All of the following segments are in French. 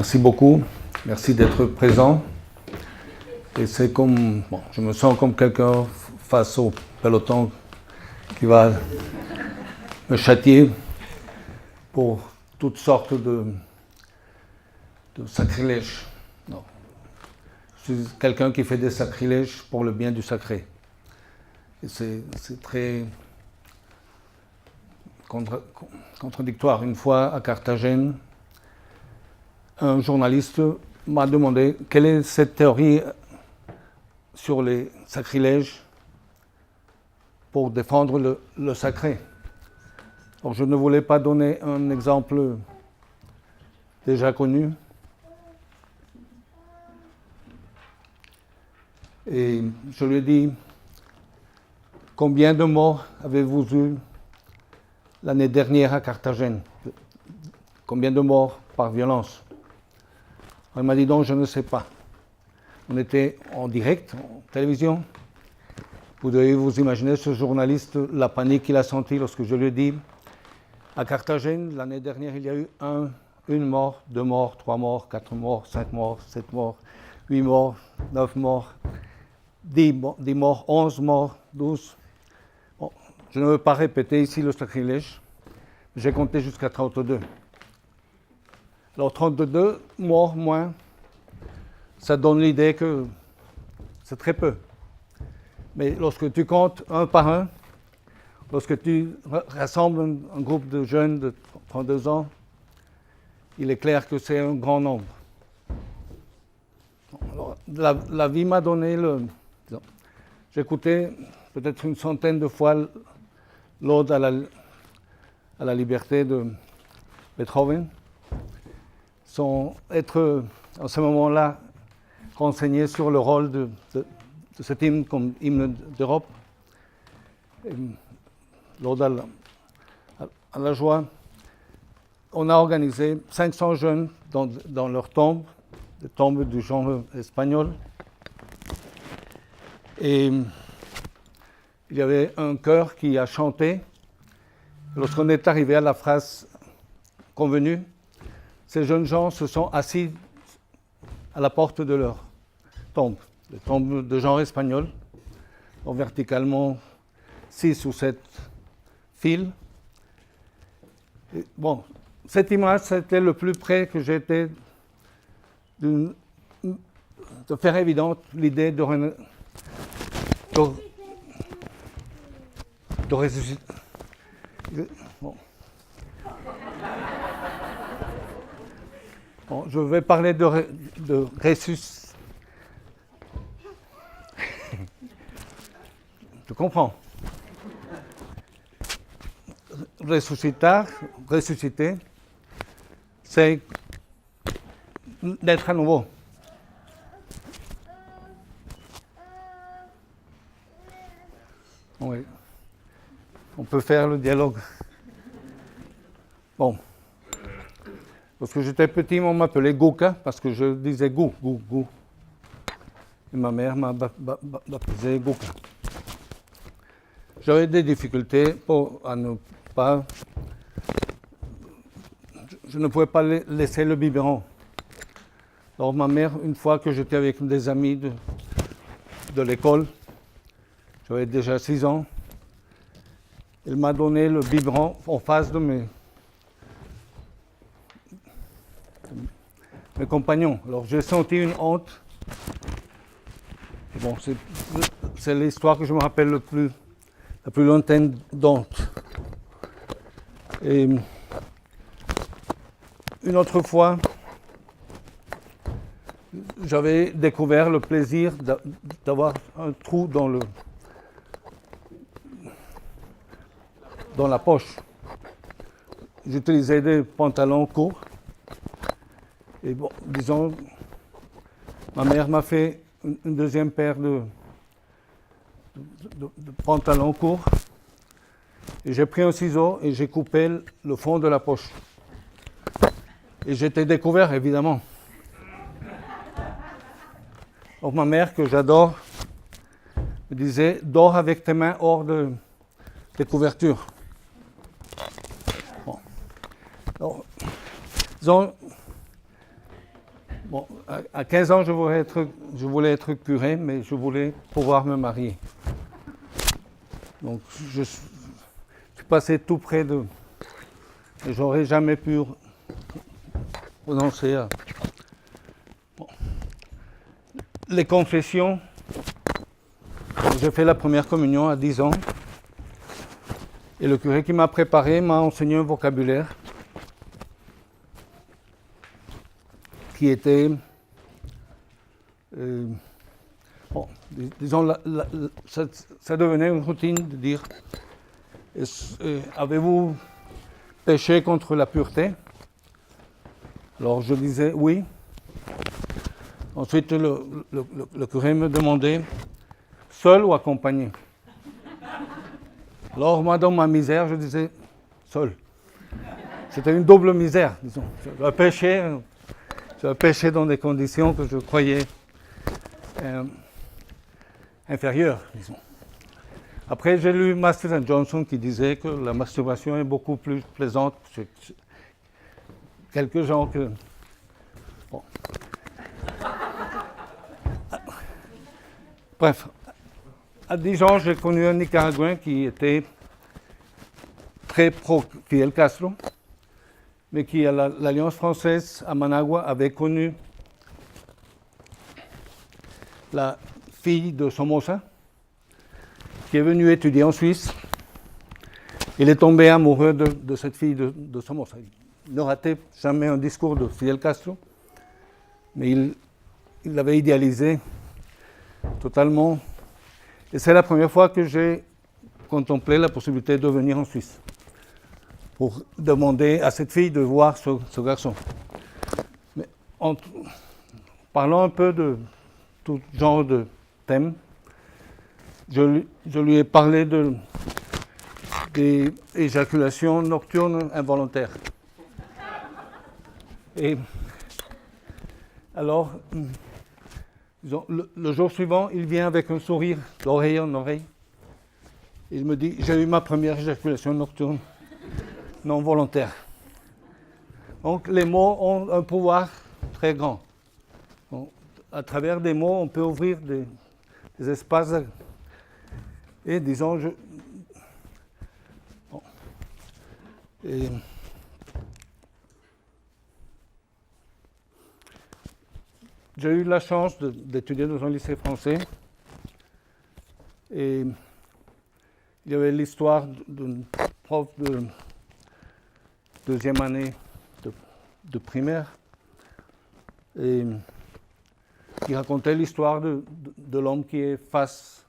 Merci beaucoup. Merci d'être présent. Et c'est comme, bon, je me sens comme quelqu'un face au peloton qui va me châtier pour toutes sortes de sacrilèges. Non. Je suis quelqu'un qui fait des sacrilèges pour le bien du sacré. Et c'est très contradictoire. Une fois à Carthagène, un journaliste m'a demandé quelle est cette théorie sur les sacrilèges pour défendre le sacré. Alors, je ne voulais pas donner un exemple déjà connu. Et je lui ai dit, combien de morts avez-vous eu l'année dernière à Carthagène? Combien de morts par violence? Il m'a dit, donc je ne sais pas. On était en direct, en télévision. Vous devez vous imaginer ce journaliste, la panique qu'il a sentie lorsque je lui ai dit, à Carthagène, l'année dernière, il y a eu une mort, 2 morts, 3 morts, 4 morts, 5 morts, 7 morts, 8 morts, 9 morts, 10 morts, 11 morts, 12. Bon, je ne veux pas répéter ici le sacrilège. J'ai compté jusqu'à 32. Alors 32 morts moins, ça donne l'idée que c'est très peu. Mais lorsque tu comptes un par un, lorsque tu rassembles un groupe de jeunes de 32 ans, il est clair que c'est un grand nombre. Alors, la vie m'a donné j'ai écouté peut-être une centaine de fois l'Ode à la liberté de Beethoven, sans être en ce moment-là renseigné sur le rôle de cet hymne comme hymne d'Europe. L'Ode à la joie. On a organisé 500 jeunes dans leurs tombes, des tombes du genre espagnol. Et il y avait un chœur qui a chanté. Lorsqu'on est arrivé à la phrase convenue, ces jeunes gens se sont assis à la porte de leur tombe, des tombes de genre espagnol, donc verticalement 6 ou 7 fils. Et bon, cette image, c'était le plus près que j'étais de faire évidente l'idée de ressusciter. Bon. Bon, je vais parler de ressusciter. Tu comprends? Ressusciter, c'est d'être à nouveau. Oui. On peut faire le dialogue. Bon. Lorsque j'étais petit, on m'appelait Gouka parce que je disais Gou. Et ma mère m'a baptisé Gouka. J'avais des difficultés à ne pas. Je ne pouvais pas laisser le biberon. Alors ma mère, une fois que j'étais avec des amis de l'école, j'avais déjà 6 ans, elle m'a donné le biberon en face de mes compagnons. Alors j'ai senti une honte. Bon, c'est l'histoire que je me rappelle la plus lointaine d'honte. Et une autre fois, j'avais découvert le plaisir d'avoir un trou dans la poche. J'utilisais des pantalons courts. Et bon, disons, ma mère m'a fait une deuxième paire de pantalons courts. Et j'ai pris un ciseau et j'ai coupé le fond de la poche. Et j'étais découvert, évidemment. Donc ma mère, que j'adore, me disait « Dors avec tes mains hors des couvertures ». Bon. Alors, disons, Bon, à 15 ans, je voulais être curé, mais je voulais pouvoir me marier. Donc, je suis passé tout près de... J'aurais jamais pu renoncer à... Bon. Les confessions, j'ai fait la première communion à 10 ans. Et le curé qui m'a préparé m'a enseigné un vocabulaire qui était... bon, disons, ça devenait une routine de dire avez-vous péché contre la pureté? Alors je disais oui. Ensuite, le curé me demandait seul ou accompagné. Alors moi, dans ma misère, je disais seul. C'était une double misère, disons. Je péchais dans des conditions que je croyais inférieures, disons. Après, j'ai lu Master Johnson qui disait que la masturbation est beaucoup plus plaisante chez quelques gens que... Bon. Bref, à Dijon, j'ai connu un Nicaraguain qui était très pro-Fidel Castro, mais qui, à l'Alliance française, à Managua, avait connu la fille de Somoza, qui est venue étudier en Suisse. Il est tombé amoureux de cette fille de Somoza. Il ne ratait jamais un discours de Fidel Castro, mais il l'avait idéalisé totalement. Et c'est la première fois que j'ai contemplé la possibilité de venir en Suisse pour demander à cette fille de voir ce garçon. Mais en parlant un peu de tout genre de thèmes, je lui ai parlé des éjaculations nocturnes involontaires. Et alors, disons, le jour suivant, il vient avec un sourire d'oreille en oreille. Il me dit, j'ai eu ma première éjaculation nocturne non volontaire. Donc les mots ont un pouvoir très grand. Donc, à travers des mots, on peut ouvrir des espaces. Et disons, bon. Et j'ai eu la chance d'étudier dans un lycée français. Et il y avait l'histoire d'une prof de deuxième année de primaire et qui racontait l'histoire de l'homme qui est face...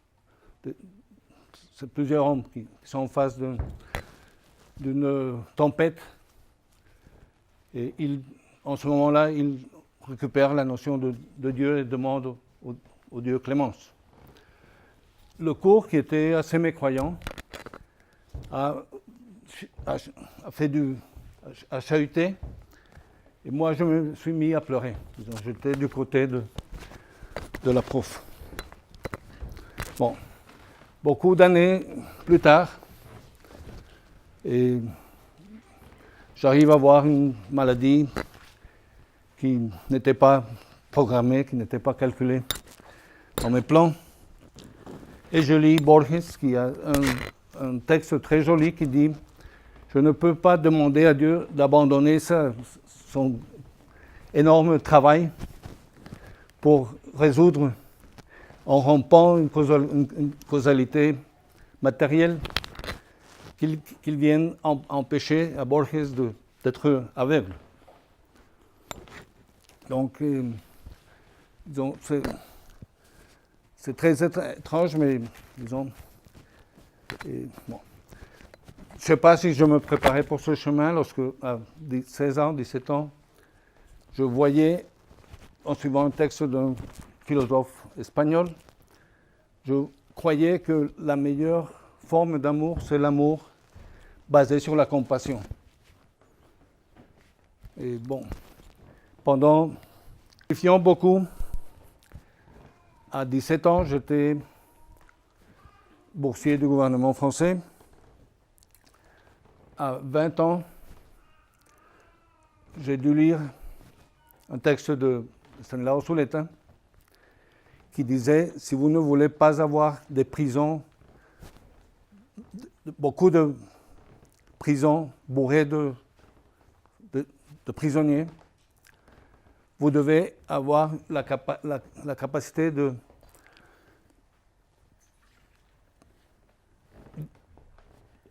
C'est plusieurs hommes qui sont en face d'une tempête. Et en ce moment-là, il récupère la notion de Dieu et demande au Dieu clémence. Le cours, qui était assez mécroyant, a chahuté. Et moi, je me suis mis à pleurer. J'étais du côté de la prof. Bon. Beaucoup d'années plus tard, et j'arrive à avoir une maladie qui n'était pas programmée, qui n'était pas calculée dans mes plans. Et je lis Borges, qui a un texte très joli qui dit « Je ne peux pas demander à Dieu d'abandonner son énorme travail pour résoudre en rompant une causalité matérielle, qu'il vienne empêcher à Borges d'être aveugle. » Donc, disons, c'est très étrange, mais disons, bon. Je ne sais pas si je me préparais pour ce chemin lorsque, à 16 ans, 17 ans, je voyais, en suivant un texte d'un philosophe espagnol, je croyais que la meilleure forme d'amour, c'est l'amour basé sur la compassion. Et bon, pendant beaucoup, à 17 ans, j'étais boursier du gouvernement français. À 20 ans, j'ai dû lire un texte de Stanislao Suleta, qui disait, si vous ne voulez pas avoir des prisons, beaucoup de prisons bourrées de prisonniers, vous devez avoir la capacité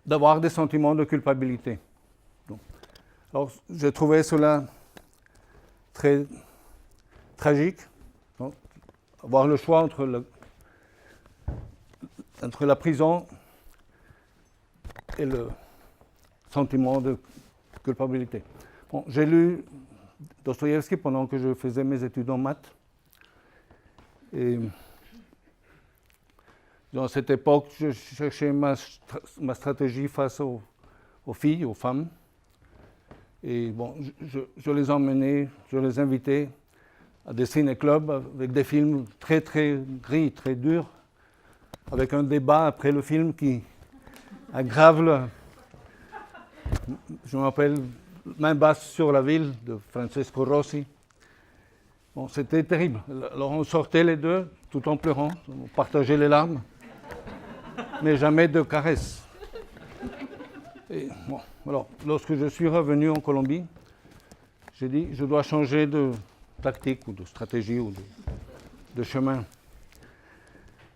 d'avoir des sentiments de culpabilité. Donc, alors, j'ai trouvé cela très tragique, donc, avoir le choix entre la prison et le sentiment de culpabilité. Bon, j'ai lu Dostoïevski pendant que je faisais mes études en maths. Et dans cette époque, je cherchais ma stratégie face aux filles, aux femmes. Et bon, je les emmenais, je les invitais à des ciné-clubs avec des films très, très gris, très durs, avec un débat après le film qui aggrave le... Je me rappelle Main basse sur la ville de Francesco Rossi. Bon, c'était terrible. Alors on sortait les deux tout en pleurant, on partageait les larmes, mais jamais de caresses. Et bon, alors, lorsque je suis revenu en Colombie, j'ai dit je dois changer de tactique ou de stratégie ou de chemin.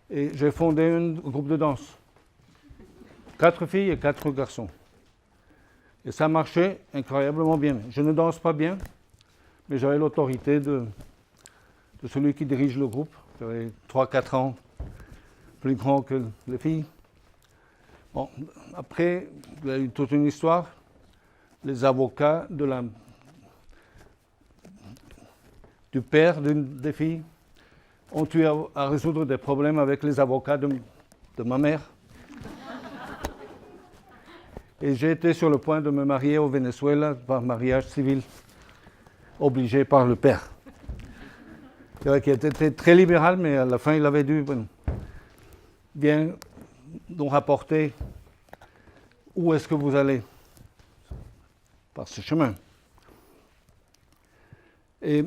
Et j'ai fondé un groupe de danse. 4 filles et 4 garçons. Et ça marchait incroyablement bien. Je ne danse pas bien, mais j'avais l'autorité de celui qui dirige le groupe. J'avais 3-4 ans plus grand que les filles. Bon, après, il y a eu toute une histoire. Les avocats du père d'une des filles ont eu à résoudre des problèmes avec les avocats de ma mère. Et j'ai été sur le point de me marier au Venezuela par mariage civil, obligé par le père. Qui était très libéral, mais à la fin, il avait dû bien nous rapporter où est-ce que vous allez par ce chemin. Et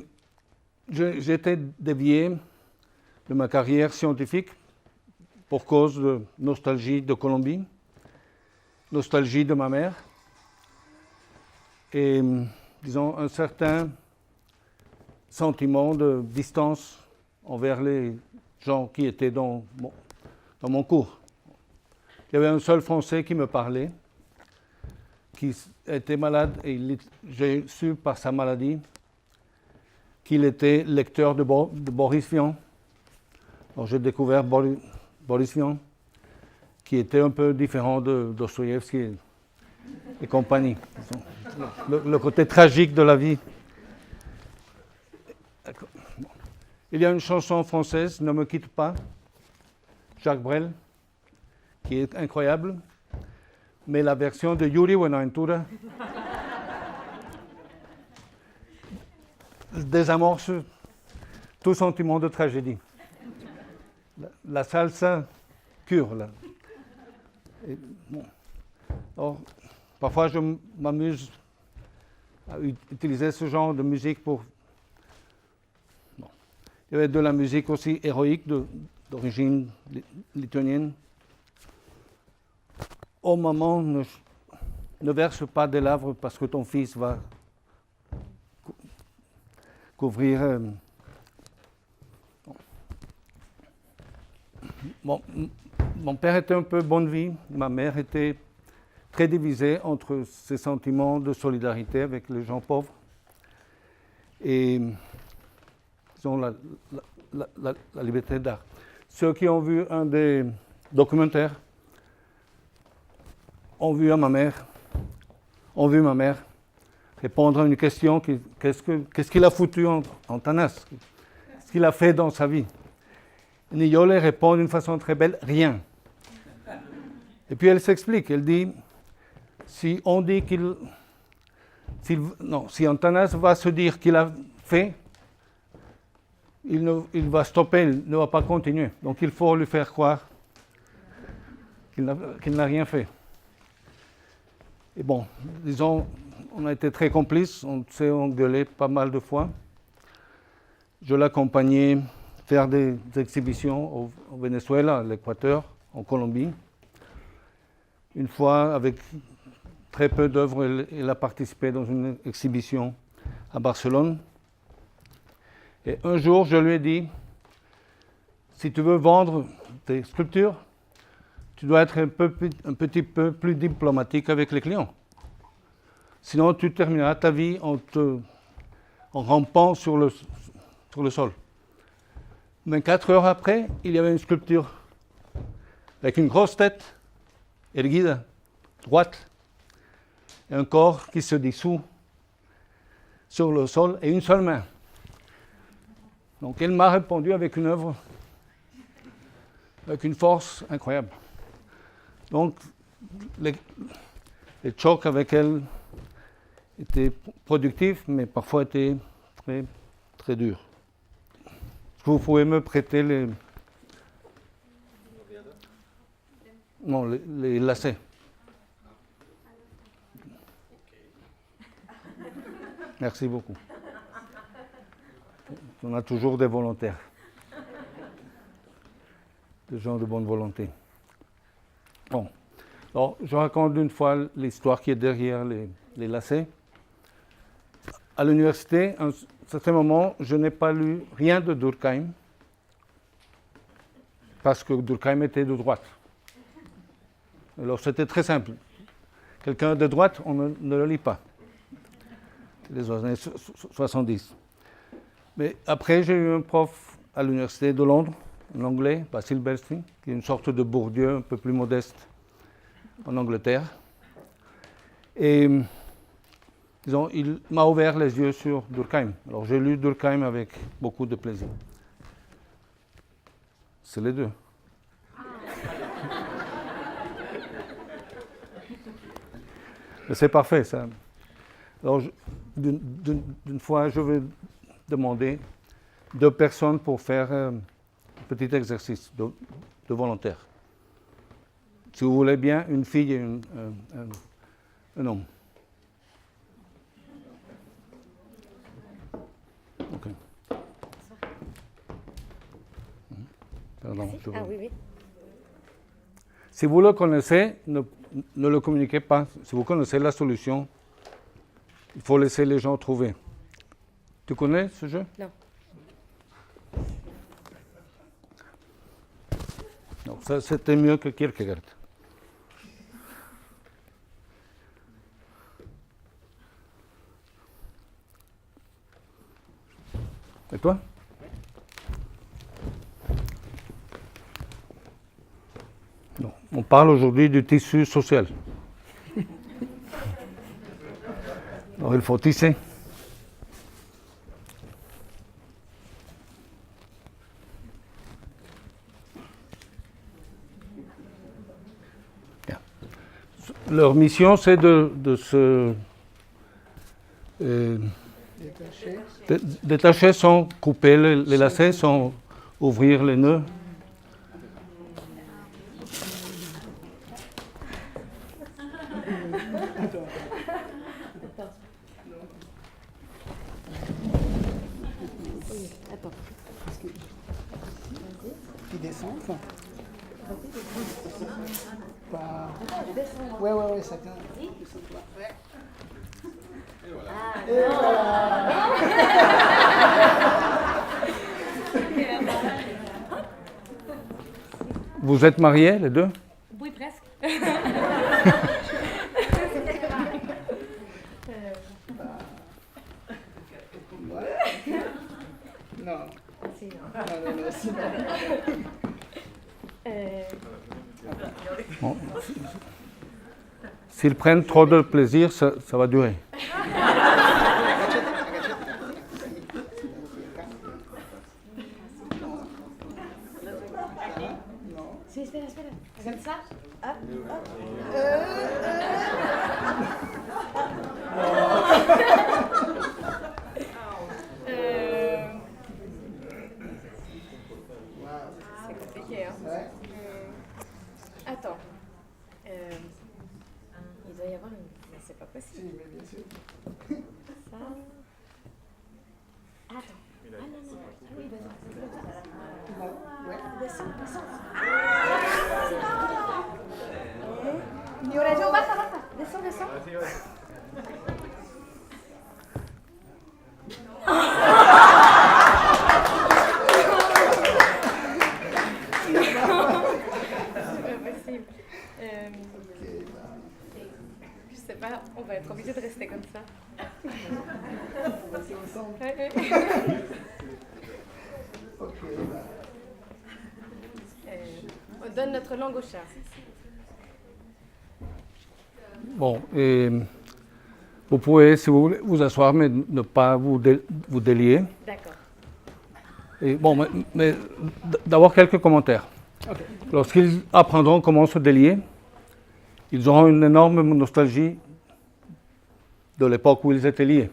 j'ai été dévié de ma carrière scientifique pour cause de nostalgie de Colombie, nostalgie de ma mère et, disons, un certain sentiment de distance envers les gens qui étaient dans mon cours. Il y avait un seul Français qui me parlait, qui était malade, et j'ai su par sa maladie qu'il était lecteur de Boris Vian. Alors j'ai découvert Boris Vian, qui était un peu différent de Dostoïevski et compagnie. Le côté tragique de la vie. Il y a une chanson française, Ne me quitte pas, Jacques Brel, qui est incroyable, mais la version de Yuri Buenaventura désamorce tout sentiment de tragédie. La salsa cure, là. Et, bon. Alors, parfois, je m'amuse à utiliser ce genre de musique pour... Bon. Il y avait de la musique aussi héroïque d'origine lituanienne. Oh maman, ne verse pas des larmes parce que ton fils va couvrir... Bon, mon père était un peu bonne vie, ma mère était très divisée entre ses sentiments de solidarité avec les gens pauvres et disons, la liberté d'art. Ceux qui ont vu un des documentaires ont vu ma mère répondre à une question qu'est-ce qu'il a foutu en Tanas, qu'est-ce qu'il a fait dans sa vie. Niyole répond d'une façon très belle, rien. Et puis elle s'explique, elle dit, si on dit si Antanas va se dire qu'il a fait, il va stopper, il ne va pas continuer. Donc il faut lui faire croire qu'il n'a rien fait. Et bon, disons, on a été très complices, on s'est engueulé pas mal de fois. Je l'accompagnais faire des exhibitions au Venezuela, à l'Équateur, en Colombie. Une fois, avec très peu d'œuvres, elle a participé dans une exhibition à Barcelone. Et un jour, je lui ai dit, si tu veux vendre tes sculptures, tu dois être un petit peu plus diplomatique avec les clients. Sinon, tu termineras ta vie en rampant sur le sol. 24 heures après, il y avait une sculpture avec une grosse tête erguida, droite, et un corps qui se dissout sur le sol et une seule main. Donc elle m'a répondu avec une œuvre, avec une force incroyable. Donc les chocs avec elle étaient productifs, mais parfois étaient très, très durs. Est-ce que vous pouvez me prêter les lacets? Merci beaucoup. On a toujours des volontaires, des gens de bonne volonté. Bon, alors je raconte une fois l'histoire qui est derrière les lacets. À l'université, à un certain moment, je n'ai pas lu rien de Durkheim, parce que Durkheim était de droite. Alors c'était très simple. Quelqu'un de droite, on ne le lit pas. Les années 70. Mais après, j'ai eu un prof à l'université de Londres, en anglais, Basil Bernstein, qui est une sorte de Bourdieu un peu plus modeste en Angleterre. Et disons, il m'a ouvert les yeux sur Durkheim. Alors j'ai lu Durkheim avec beaucoup de plaisir. C'est les deux. C'est parfait, ça. Alors, d'une fois, je vais demander 2 personnes pour faire un petit exercice de volontaire. Si vous voulez bien, une fille et un homme. Ok. Pardon, Ah oui, oui. Si vous le connaissez, ne le communiquez pas. Si vous connaissez la solution, il faut laisser les gens trouver. Tu connais ce jeu? Non. Non, ça c'était mieux que Kierkegaard. Et toi? Non. On parle aujourd'hui du tissu social. Alors il faut tisser. Leur mission, c'est de se détacher sans couper les lacets, sans ouvrir les nœuds. Attends. Il descend, enfin. Ouais, chacun. Ouais. Vous êtes mariés, les deux? Oui, presque. Non. Si, non. Non, si, non. Bon. S'ils prennent trop de plaisir, ça va durer. Si, espera. Regarde ça. Hop, hop. C'est compliqué, hein. Attends. Il doit y avoir une... Mais c'est pas possible. Mais bien sûr. Ça... Attends. Ah non. Joe, baja. Descends. Possible. Je sais pas, on va être obligé de rester comme ça. C'est ensemble. Ok. On donne notre langue au chat. Bon, et vous pouvez, si vous voulez, vous asseoir, mais ne pas vous délier. D'accord. Et bon, mais d'abord quelques commentaires. Ok. Lorsqu'ils apprendront comment se délier, ils auront une énorme nostalgie de l'époque où ils étaient liés.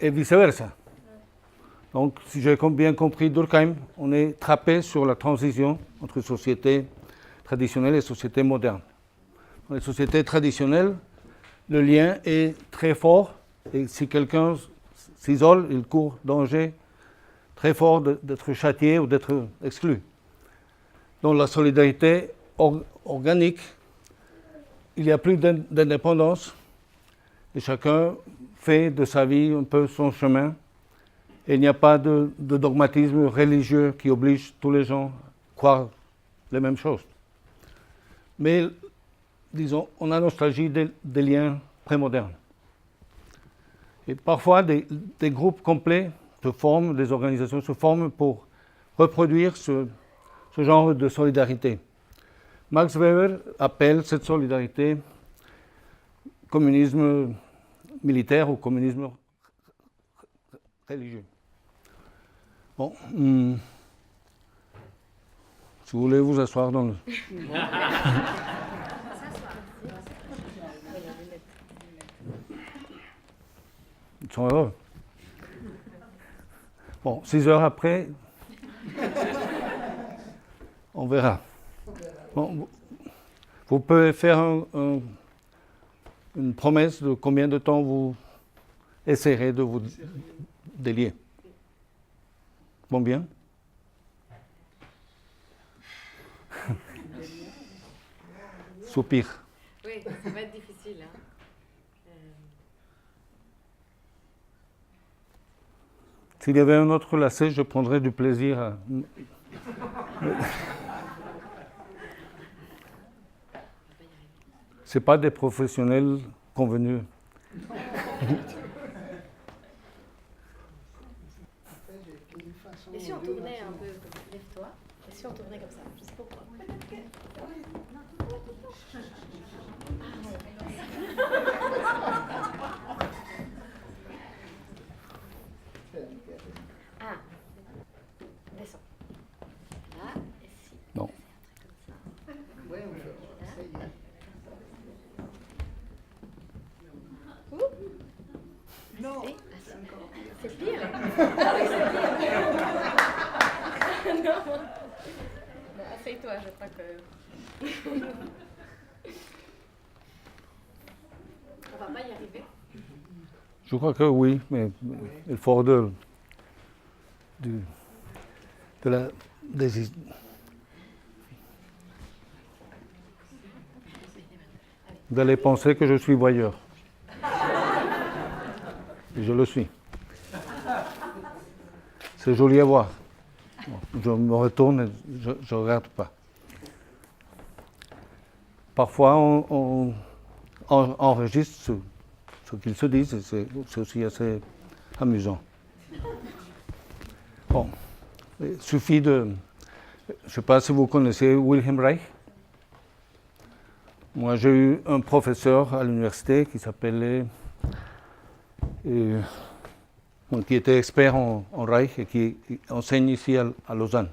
Et vice-versa. Donc, si j'ai bien compris Durkheim, on est trappé sur la transition entre société traditionnelle et société moderne. Dans les sociétés traditionnelles, le lien est très fort et si quelqu'un s'isole, il court danger très fort d'être châtié ou d'être exclu. Dans la solidarité organique, il n'y a plus d'indépendance et chacun fait de sa vie un peu son chemin. Et il n'y a pas de dogmatisme religieux qui oblige tous les gens à croire les mêmes choses. Mais, disons, on a nostalgie des liens prémodernes. Et parfois, des groupes complets se forment, des organisations se forment pour reproduire ce genre de solidarité. Max Weber appelle cette solidarité communisme militaire ou communisme religieux. Bon, si vous voulez vous asseoir dans le... Ils sont heureux. Bon, 6 heures après, on verra. Bon, vous pouvez faire une promesse de combien de temps vous essaierez de vous délier. Combien? Soupir. Oui, ça va être difficile. Hein. S'il y avait un autre lacet, je prendrais du plaisir à... Ce n'est pas des professionnels convenus. Et si on tournait un peu, lève-toi, et si on tournait comme ça, je sais pourquoi. Ah, descends. Là, et si. Non. Ouais, ça y est. Non. Et, c'est pire. Ah oui, c'est pire. Non. Bon, assieds-toi, je crois que... On va pas y arriver. Je crois que oui, mais il faut vous allez penser que je suis voyeur. Et je le suis. C'est joli à voir. Bon, je me retourne et je ne regarde pas. Parfois, on enregistre ce qu'ils se disent et c'est aussi assez amusant. Bon, il suffit de... Je ne sais pas si vous connaissez Wilhelm Reich. Moi, j'ai eu un professeur à l'université qui s'appelait... qui était expert en Reich et qui enseigne ici à Lausanne.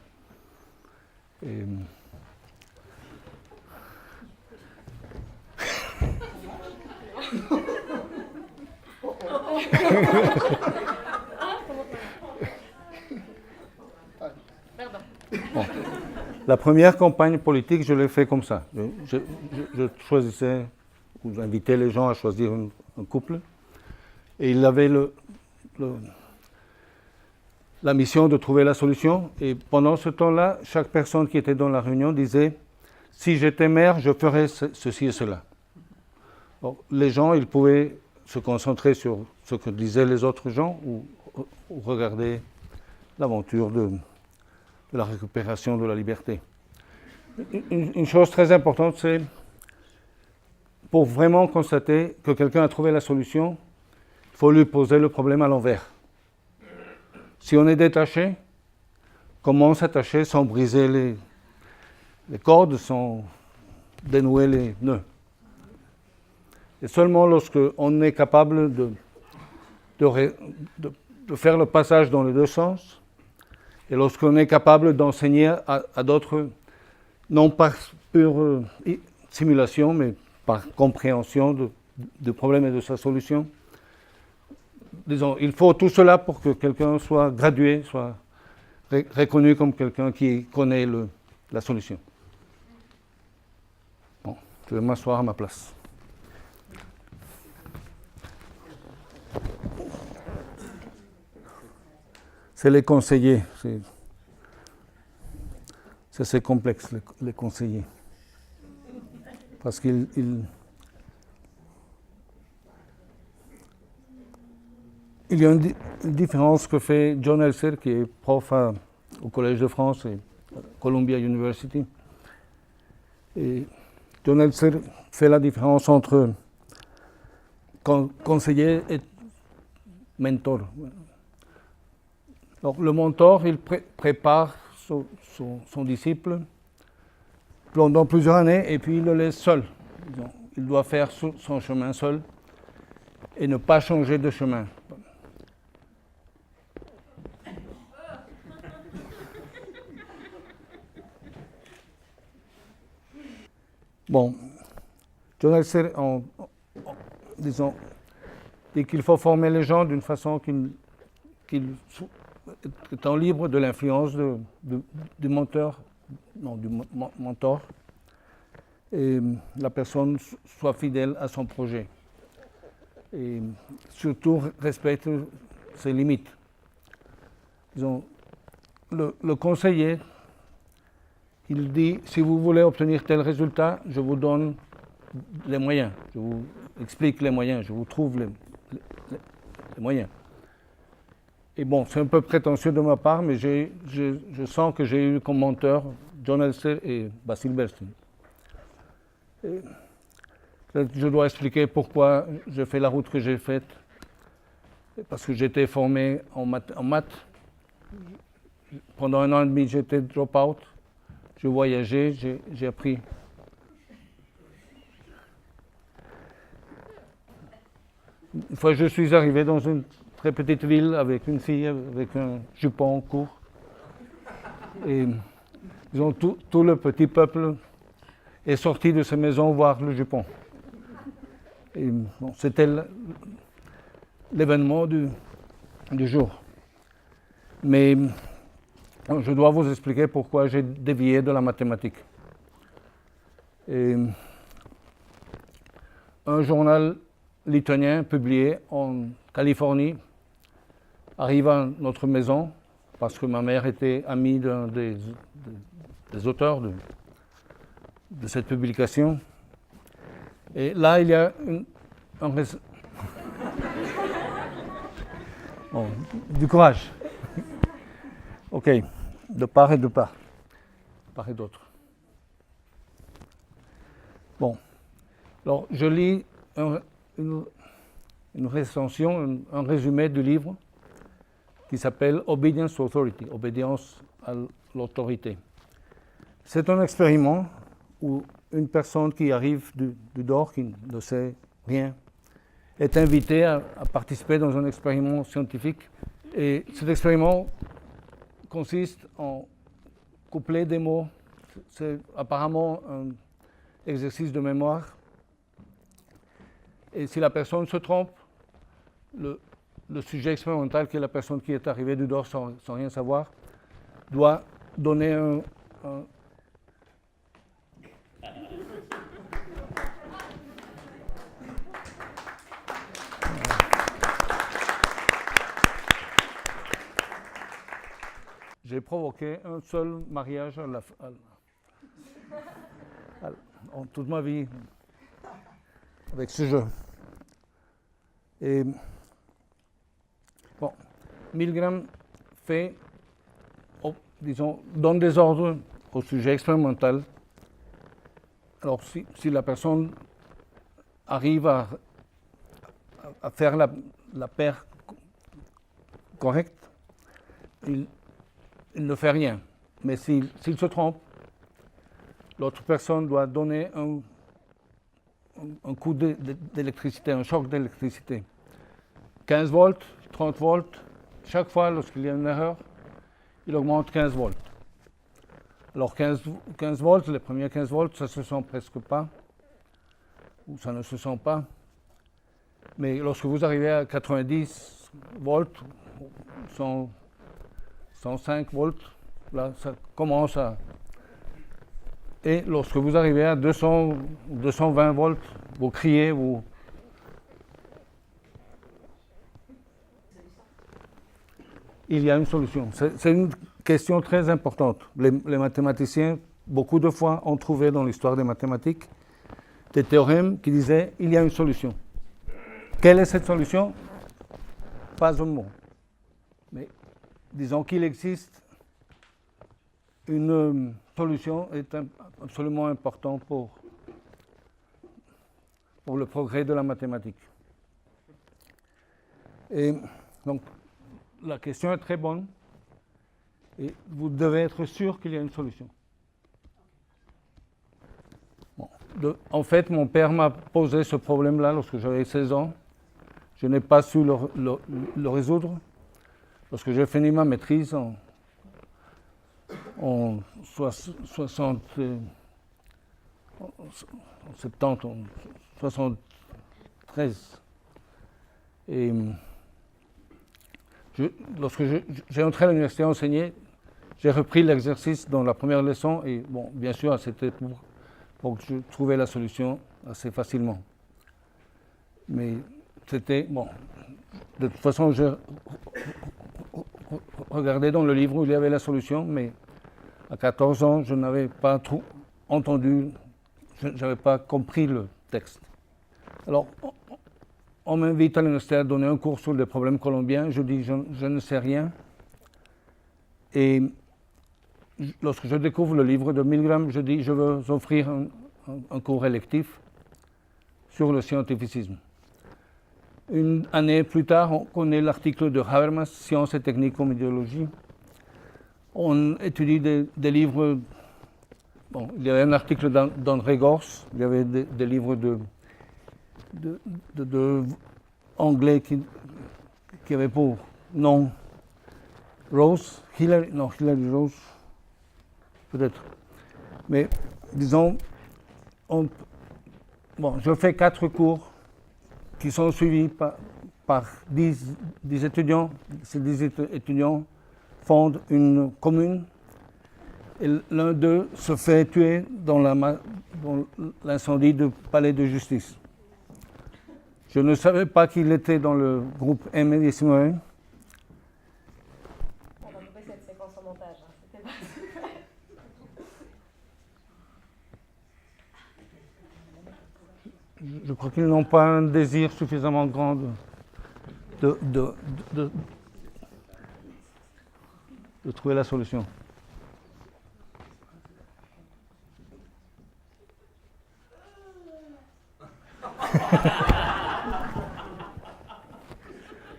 Bon. La première campagne politique, je l'ai fait comme ça. Je choisissais, ou j'invitais les gens à choisir un couple. Et il avait la mission de trouver la solution. Et pendant ce temps-là, chaque personne qui était dans la réunion disait « Si j'étais maire, je ferais ceci et cela ». Les gens, ils pouvaient se concentrer sur ce que disaient les autres gens ou regarder l'aventure de la récupération de la liberté. Une chose très importante, c'est pour vraiment constater que quelqu'un a trouvé la solution, il faut lui poser le problème à l'envers. Si on est détaché, comment s'attacher sans briser les cordes, sans dénouer les nœuds? Et seulement lorsque on est capable de faire le passage dans les deux sens, et lorsqu'on est capable d'enseigner à d'autres, non par pure simulation, mais par compréhension du problème et de sa solution. Disons, il faut tout cela pour que quelqu'un soit gradué, soit reconnu comme quelqu'un qui connaît la solution. Bon, je vais m'asseoir à ma place. C'est les conseillers. C'est complexe, les conseillers. Parce qu'il y a une différence que fait John Elser, qui est prof au Collège de France et à Columbia University. Et John Elser fait la différence entre conseiller et mentor. Donc, le mentor, il prépare son disciple pendant plusieurs années et puis il le laisse seul. Donc, il doit faire son chemin seul et ne pas changer de chemin. Bon, John Elser, disons, dit qu'il faut former les gens d'une façon qu'ils étant libres de l'influence du mentor, et la personne soit fidèle à son projet. Et surtout respecte ses limites. Disons, le conseiller, il dit, si vous voulez obtenir tel résultat, je vous donne les moyens, je vous explique les moyens, je vous trouve les moyens. Et bon, c'est un peu prétentieux de ma part, mais je sens que j'ai eu comme menteur John Elser et Basil Bernstein. Je dois expliquer pourquoi j'ai fait la route que j'ai faite. Parce que j'étais formé en maths. Pendant 1 an et demi, j'étais drop-out. Je voyageais, j'ai appris. Une fois, je suis arrivé dans une très petite ville avec une fille avec un jupon court. Et disons, tout le petit peuple est sorti de sa maison voir le jupon. Et bon, c'était l'événement du jour. Mais je dois vous expliquer pourquoi j'ai dévié de la mathématique. Et un journal lituanien publié en Californie arrive à notre maison parce que ma mère était amie d'un des auteurs de cette publication. Et là, il y a bon, du courage. OK, de part et d'autre. Bon, alors je lis une recension, un résumé du livre qui s'appelle Obedience to Authority, obéissance à l'autorité. C'est un expériment où une personne qui arrive du dehors, qui ne sait rien, est invitée à participer dans un expériment scientifique. Et cet expériment consiste en coupler des mots. C'est apparemment un exercice de mémoire. Et si la personne se trompe, le sujet expérimental, qui est la personne qui est arrivée du dehors sans rien savoir, doit donner un j'ai provoqué un seul mariage en toute ma vie avec ce jeu. Et bon, Milgram fait, disons, donne des ordres au sujet expérimental. Alors, si la personne arrive à faire la paire correcte, il ne fait rien. Mais s'il se trompe, l'autre personne doit donner un coup d'électricité, un choc d'électricité. 15 volts, 30 volts, chaque fois lorsqu'il y a une erreur, il augmente 15 volts. Alors 15 volts, les premiers 15 volts, ça ne se sent presque pas, ou ça ne se sent pas. Mais lorsque vous arrivez à 90 volts, 105 volts, là, ça commence à... Et lorsque vous arrivez à 200 ou 220 volts, vous criez, il y a une solution. C'est une question très importante. Les mathématiciens, beaucoup de fois, ont trouvé dans l'histoire des mathématiques des théorèmes qui disaient il y a une solution. Quelle est cette solution? Pas un mot. Mais disons qu'il existe une solution est absolument important pour le progrès de la mathématique. Et donc, la question est très bonne et vous devez être sûr qu'il y a une solution. Bon, en fait, mon père m'a posé ce problème-là lorsque j'avais 16 ans. Je n'ai pas su le résoudre. Lorsque j'ai fini ma maîtrise en 73, et lorsque j'ai entré à l'université à enseigner, j'ai repris l'exercice dans la première leçon et bon, bien sûr, c'était pour que je trouvais la solution assez facilement. Mais c'était, bon, de toute façon, j'ai regardé dans le livre où il y avait la solution, mais à 14 ans, je n'avais pas trop entendu, je n'avais pas compris le texte. Alors, on m'invite à l'université à donner un cours sur les problèmes colombiens. Je dis, je ne sais rien. Et lorsque je découvre le livre de Milgram, je dis, je veux offrir un cours électif sur le scientificisme. Une année plus tard, on connaît l'article de Habermas, Sciences et techniques comme idéologie. On étudie des livres. Bon, il y avait un article d'André Gorz, il y avait des livres de anglais qui avaient pour nom Rose, Hillary Rose, peut-être. Mais disons, je fais 4 cours qui sont suivis par 10 étudiants. Ces 10 étudiants fondent une commune et l'un d'eux se fait tuer dans l'incendie du palais de justice. Je ne savais pas qu'il était dans le groupe M. Simone. On va couper cette séquence en montage. C'était pas Je crois qu'ils n'ont pas un désir suffisamment grand de trouver la solution.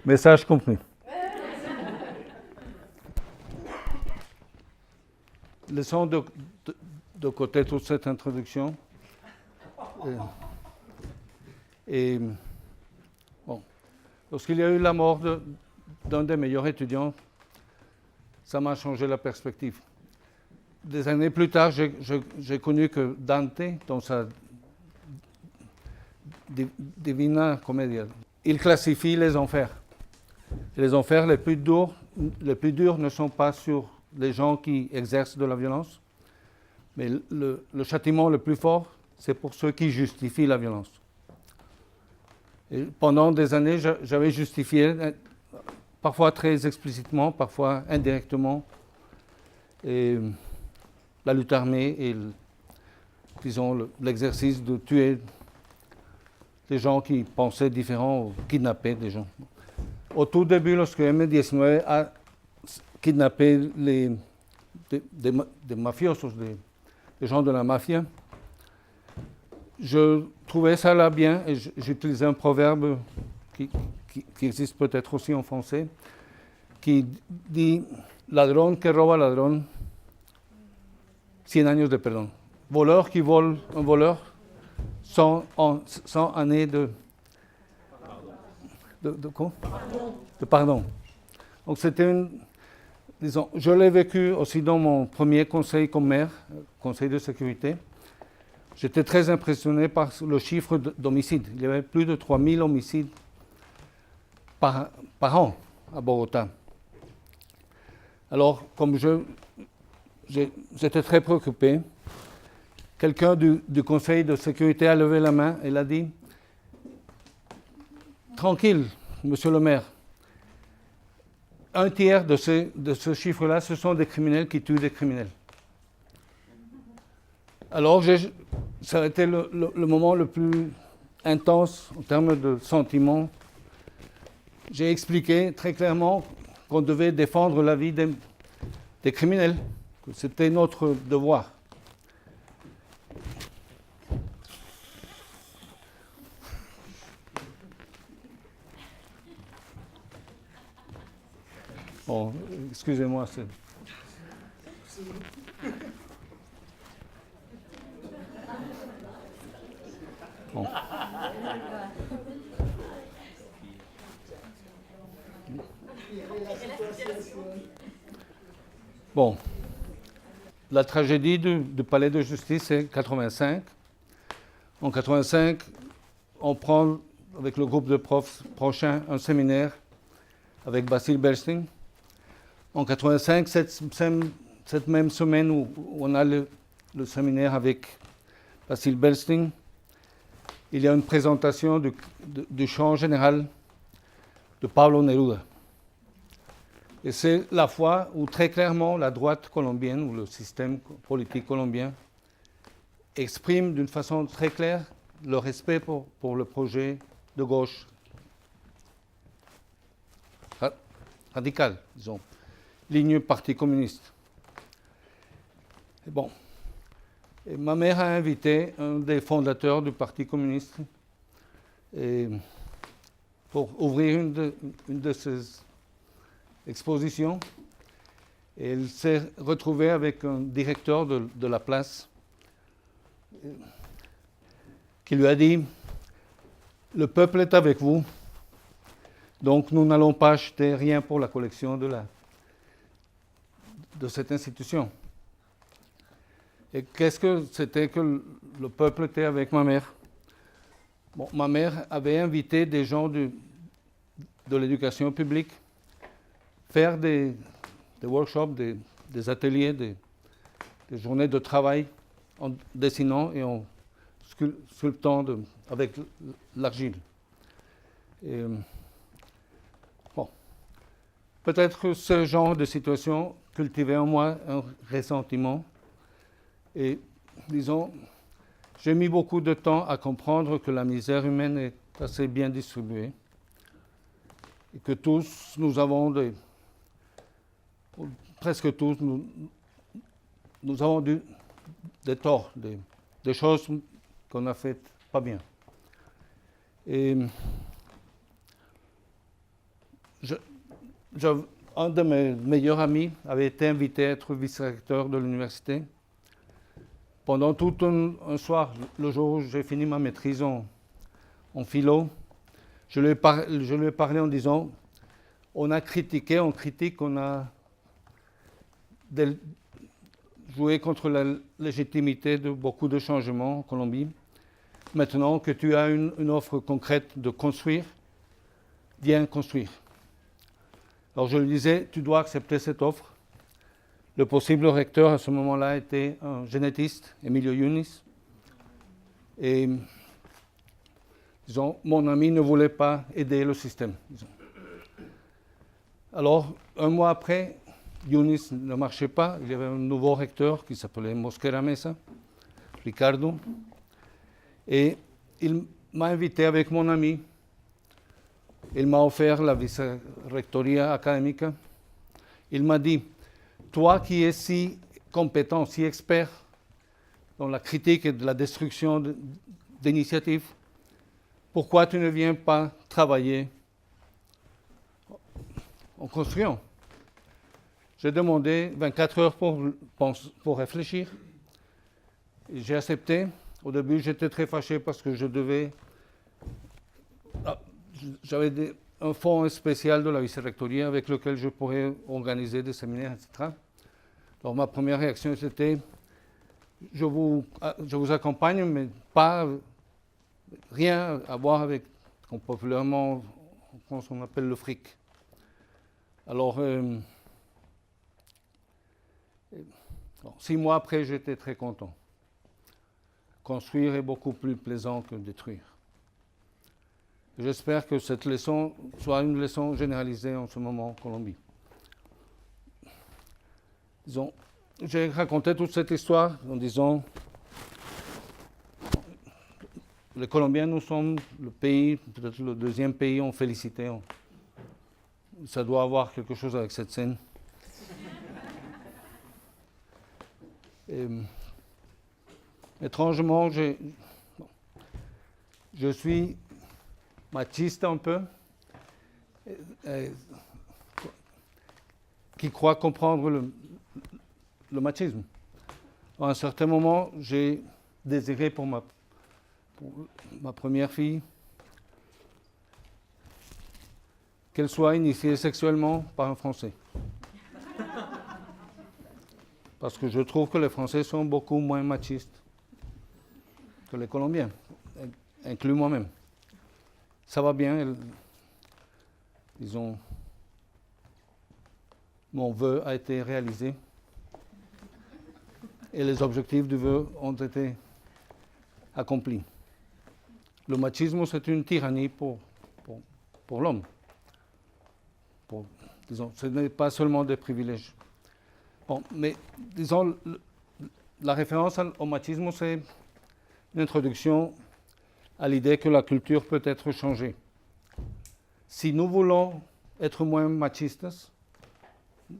Message compris. Laissons de côté toute cette introduction. Et bon, lorsqu'il y a eu la mort d'un des meilleurs étudiants, ça m'a changé la perspective. Des années plus tard, j'ai connu que Dante, dans sa Divina Commedia, il classifie les enfers. Et les enfers les plus durs ne sont pas sur les gens qui exercent de la violence, mais le châtiment le plus fort, c'est pour ceux qui justifient la violence. Et pendant des années, j'avais justifié, parfois très explicitement, parfois indirectement, et la lutte armée et, disons, l'exercice de tuer des gens qui pensaient différents ou kidnapper des gens. Au tout début, lorsque M19 a kidnappé des mafiosos, des gens de la mafia, je trouvais ça là bien et j'utilisais un proverbe qui existe peut-être aussi en français, qui dit « Ladrón que roba ladrón, 100 años de perdón ». Voleur qui vole un voleur, 100 années de quoi? De pardon. Donc c'était disons, je l'ai vécu aussi dans mon premier conseil comme maire, conseil de sécurité. J'étais très impressionné par le chiffre d'homicides. Il y avait plus de 3000 homicides par an à Bogota. Alors, comme j'étais très préoccupé, quelqu'un du conseil de sécurité a levé la main et a dit « Tranquille, monsieur le maire, un tiers de ce chiffre-là, ce sont des criminels qui tuent des criminels. » Alors, ça a été le moment le plus intense en termes de sentiments. J'ai expliqué très clairement qu'on devait défendre la vie des criminels, que c'était notre devoir. Bon, excusez-moi. Bon. Bon. La tragédie du palais de justice, c'est 85. En 85, on prend avec le groupe de profs prochain un séminaire avec Basil Bernstein. En 85, cette même semaine où on a le séminaire avec Basil Bernstein, il y a une présentation du chant général de Pablo Neruda. Et c'est la fois où très clairement la droite colombienne ou le système politique colombien exprime d'une façon très claire le respect pour le projet de gauche radical, disons, ligne Parti communiste. Et bon, et ma mère a invité un des fondateurs du Parti communiste pour ouvrir une de ses expositions. Et elle s'est retrouvée avec un directeur de la place qui lui a dit « Le peuple est avec vous, donc nous n'allons pas acheter rien pour la collection de cette institution. » Et qu'est-ce que c'était que le peuple était avec ma mère? Bon, ma mère avait invité des gens de l'éducation publique faire des workshops, des ateliers, des journées de travail en dessinant et en sculptant avec l'argile. Bon, peut-être que ce genre de situation cultivait en moi un ressentiment. Et disons, j'ai mis beaucoup de temps à comprendre que la misère humaine est assez bien distribuée et que tous, nous avons presque tous, nous avons des torts, des choses qu'on a faites pas bien. Et un de mes meilleurs amis avait été invité à être vice-recteur de l'université. Pendant tout un soir, le jour où j'ai fini ma maîtrise en philo, je lui ai parlé en disant on critique, on a joué contre la légitimité de beaucoup de changements en Colombie. Maintenant que tu as une offre concrète de construire, viens construire. Alors je lui disais, tu dois accepter cette offre. Le possible recteur à ce moment-là était un génétiste, Emilio Yunis. Et disons, mon ami ne voulait pas aider le système. Disons. Alors, un mois après, UNIS ne marchait pas. Il y avait un nouveau recteur qui s'appelait Mosquera Mesa, Ricardo. Et il m'a invité avec mon ami. Il m'a offert la vice-rectoria académica. Il m'a dit, toi qui es si compétent, si expert dans la critique et de la destruction d'initiatives, pourquoi tu ne viens pas travailler en construisant? J'ai demandé 24 heures pour réfléchir. J'ai accepté. Au début, j'étais très fâché parce que j'avais un fonds spécial de la vice-rectoria avec lequel je pourrais organiser des séminaires, etc. Alors ma première réaction, c'était je vous accompagne, mais pas rien à voir avec ce qu'on populairement on appelle le fric. Alors, 6 mois après, j'étais très content. Construire est beaucoup plus plaisant que détruire. J'espère que cette leçon soit une leçon généralisée en ce moment en Colombie. Disons, j'ai raconté toute cette histoire en disant les Colombiens, nous sommes le pays, peut-être le deuxième pays en félicité. Ça doit avoir quelque chose avec cette scène. Étrangement, je suis machiste un peu, qui croit comprendre le machisme. À un certain moment, j'ai désiré pour ma première fille qu'elle soit initiée sexuellement par un Français. Parce que je trouve que les Français sont beaucoup moins machistes que les Colombiens, inclus moi-même. Ça va bien, disons, mon vœu a été réalisé et les objectifs du vœu ont été accomplis. Le machisme, c'est une tyrannie pour l'homme. Disons, ce n'est pas seulement des privilèges. Bon, mais disons, la référence au machisme, c'est une introduction à l'idée que la culture peut être changée. Si nous voulons être moins machistes,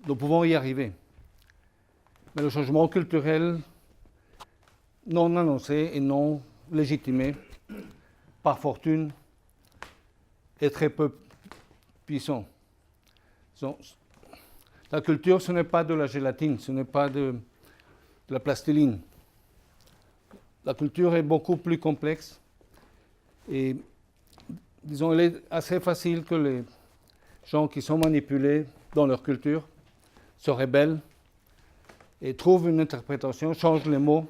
nous pouvons y arriver. Mais le changement culturel non annoncé et non légitimé, par fortune, est très peu puissant. La culture, ce n'est pas de la gélatine, ce n'est pas de la plastiline. La culture est beaucoup plus complexe et, disons, il est assez facile que les gens qui sont manipulés dans leur culture se rebellent et trouvent une interprétation, changent les mots.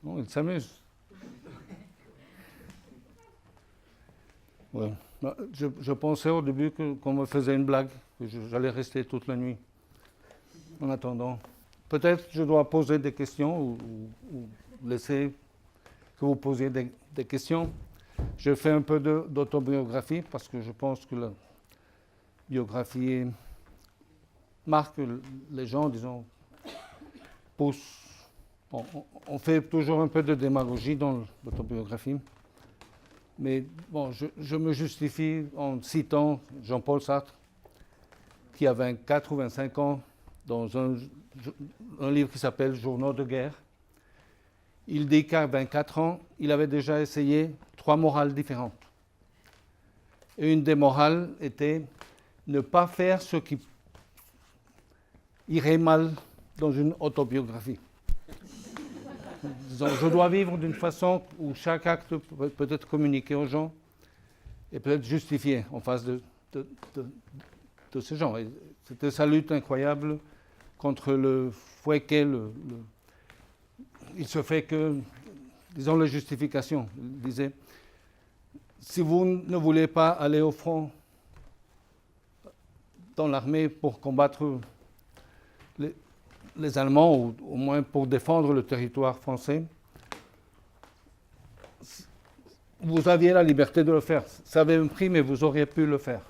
Non, ils s'amusent. Ouais. Je pensais au début qu'on me faisait une blague, que j'allais rester toute la nuit. En attendant, peut-être je dois poser des questions ou laisser que vous posiez des questions. Je fais un peu d'autobiographie parce que je pense que la biographie marque les gens, disons, pousse. On fait toujours un peu de démagogie dans l'autobiographie. Mais bon, je me justifie en citant Jean-Paul Sartre, qui a 24 ou 25 ans, dans un livre qui s'appelle Journaux de guerre. Il dit qu'à 24 ans, il avait déjà essayé 3 morales différentes. Et une des morales était ne pas faire ce qui irait mal dans une autobiographie. Disons, je dois vivre d'une façon où chaque acte peut être communiqué aux gens et peut être justifié en face de ces gens. C'était sa lutte incroyable contre le fouet il se fait que, disons, les justifications. Il disait, si vous ne voulez pas aller au front dans l'armée pour combattre les Allemands, ou au moins pour défendre le territoire français, vous aviez la liberté de le faire. Ça avait un prix, mais vous auriez pu le faire.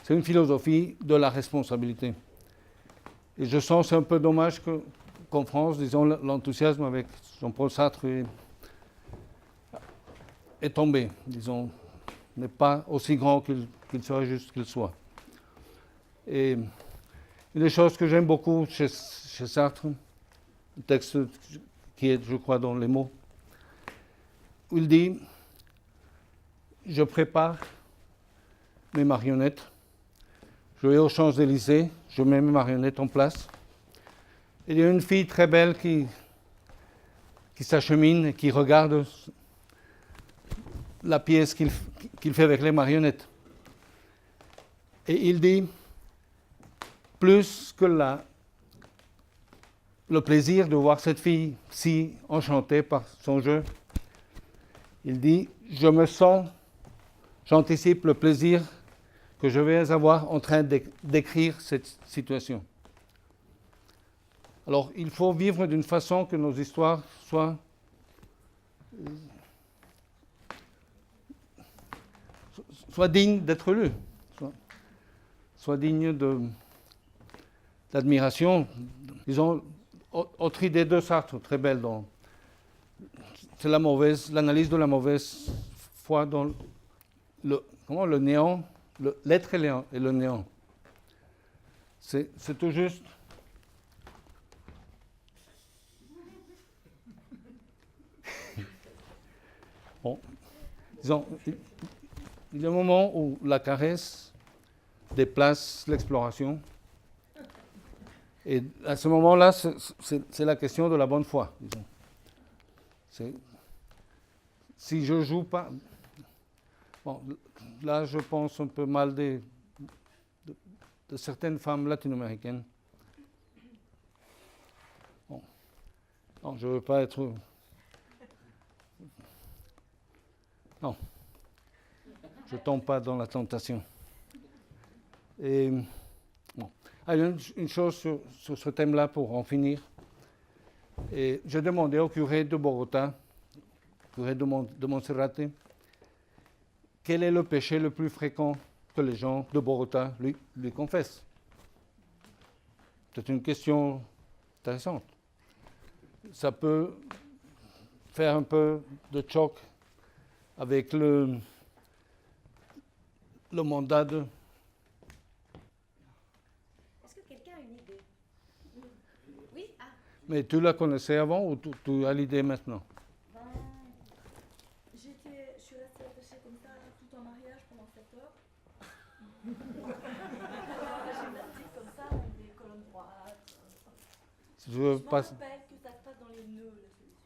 C'est une philosophie de la responsabilité. Et je sens que c'est un peu dommage qu'en France, disons, l'enthousiasme avec Jean-Paul Sartre est tombé, disons, n'est pas aussi grand qu'il serait juste qu'il soit. Et une des choses que j'aime beaucoup chez Sartre, un texte qui est, je crois, dans les mots, où il dit « Je prépare mes marionnettes, je vais aux Champs-Élysées, je mets mes marionnettes en place. Il y a une fille très belle qui s'achemine et qui regarde la pièce qu'il fait avec les marionnettes. Et il dit, plus que le plaisir de voir cette fille si enchantée par son jeu, il dit, j'anticipe le plaisir que je vais avoir en train d'écrire cette situation. Alors, il faut vivre d'une façon que nos histoires soient dignes d'être lues, soient dignes d'admiration. Disons, autre idée de Sartre, très belle, c'est l'analyse de la mauvaise foi dans le néant, l'être et le néant. C'est tout juste. Bon, disons, il y a un moment où la caresse déplace l'exploration. Et à ce moment-là, c'est la question de la bonne foi, disons. Si je joue pas... Bon, là, je pense un peu mal de certaines femmes latino-américaines. Bon. Non, je ne veux pas être... Non. Je ne tombe pas dans la tentation. Et... Bon. Ah, il y a une chose sur ce thème-là pour en finir. Et j'ai demandé au curé de Bogota, curé de Monserrate, quel est le péché le plus fréquent que les gens de Bogota lui confessent? C'est une question intéressante. Ça peut faire un peu de choc avec le mandat de... Est-ce que quelqu'un a une idée? Oui? Ah. Mais tu la connaissais avant ou tu as l'idée maintenant? Je suis restée attachée comme ça tout en mariage pendant 7 heures. Gymnastique comme ça, on des colonnes droites. Je Je me pas... rappelle que ça se passe dans les nœuds, la solution.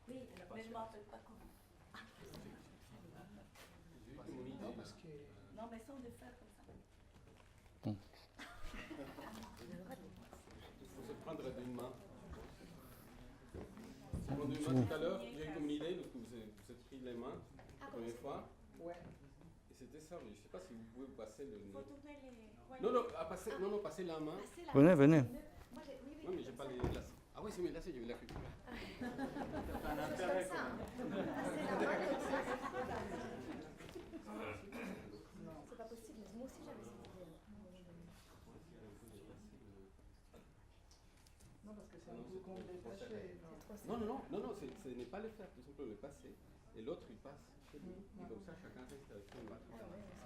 Oui, mais je ne me rappelle pas comment. Non, parce que Non, mais sans le faire comme ça. Il faut se prendre d'une main. Prendre d'une main tout à l'heure, j'ai eu comme une idée, parce que vous êtes pris les mains la première fois. ouais. Et c'était ça, mais je ne sais pas si vous pouvez passer le Il faut nez. tourner les... Non, non, passer la main. Passer la Venez, venez. Moi, oui, oui. Non, mais j'ai pas les lacets. Ah oui, c'est mes lacets, j'ai eu la culture. Comme ça. C'est pas possible, mais moi aussi j'avais cette idée. Non, parce que c'est un peu comme détaché. Non, ce n'est pas le faire, tout simplement le passer. Et l'autre, il passe chez lui. Et comme ça, chacun reste avec son bâton.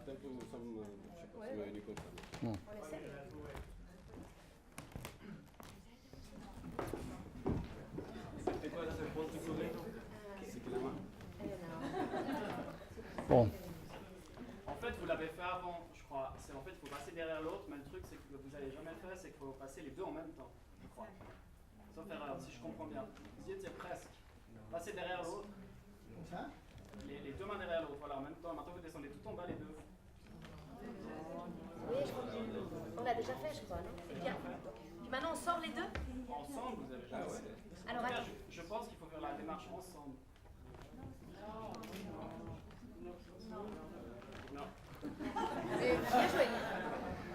C'est un peu, nous sommes, je ne sais pas si vous m'avez dit comme ça. On essaie. C'était quoi la réponse du collègue? C'est que la main. Bon. En fait, vous l'avez fait avant, je crois. En fait, il faut passer derrière l'autre, mais le truc, c'est que vous n'avez jamais fait, c'est qu'il faut passer les deux en même temps, je crois. Sauf erreur, si je comprends bien. Vous y étiez presque. Passez derrière l'autre, Comme ça? les deux mains derrière l'autre, voilà, en même temps. Maintenant, vous descendez tout en bas les deux. Oui, je crois. On l'a déjà fait, je crois, non? C'est bien. Puis maintenant, on sort les deux? Ensemble, vous avez déjà fait. Alors, attends. Je pense qu'il faut faire la démarche ensemble. Non. Bien joué.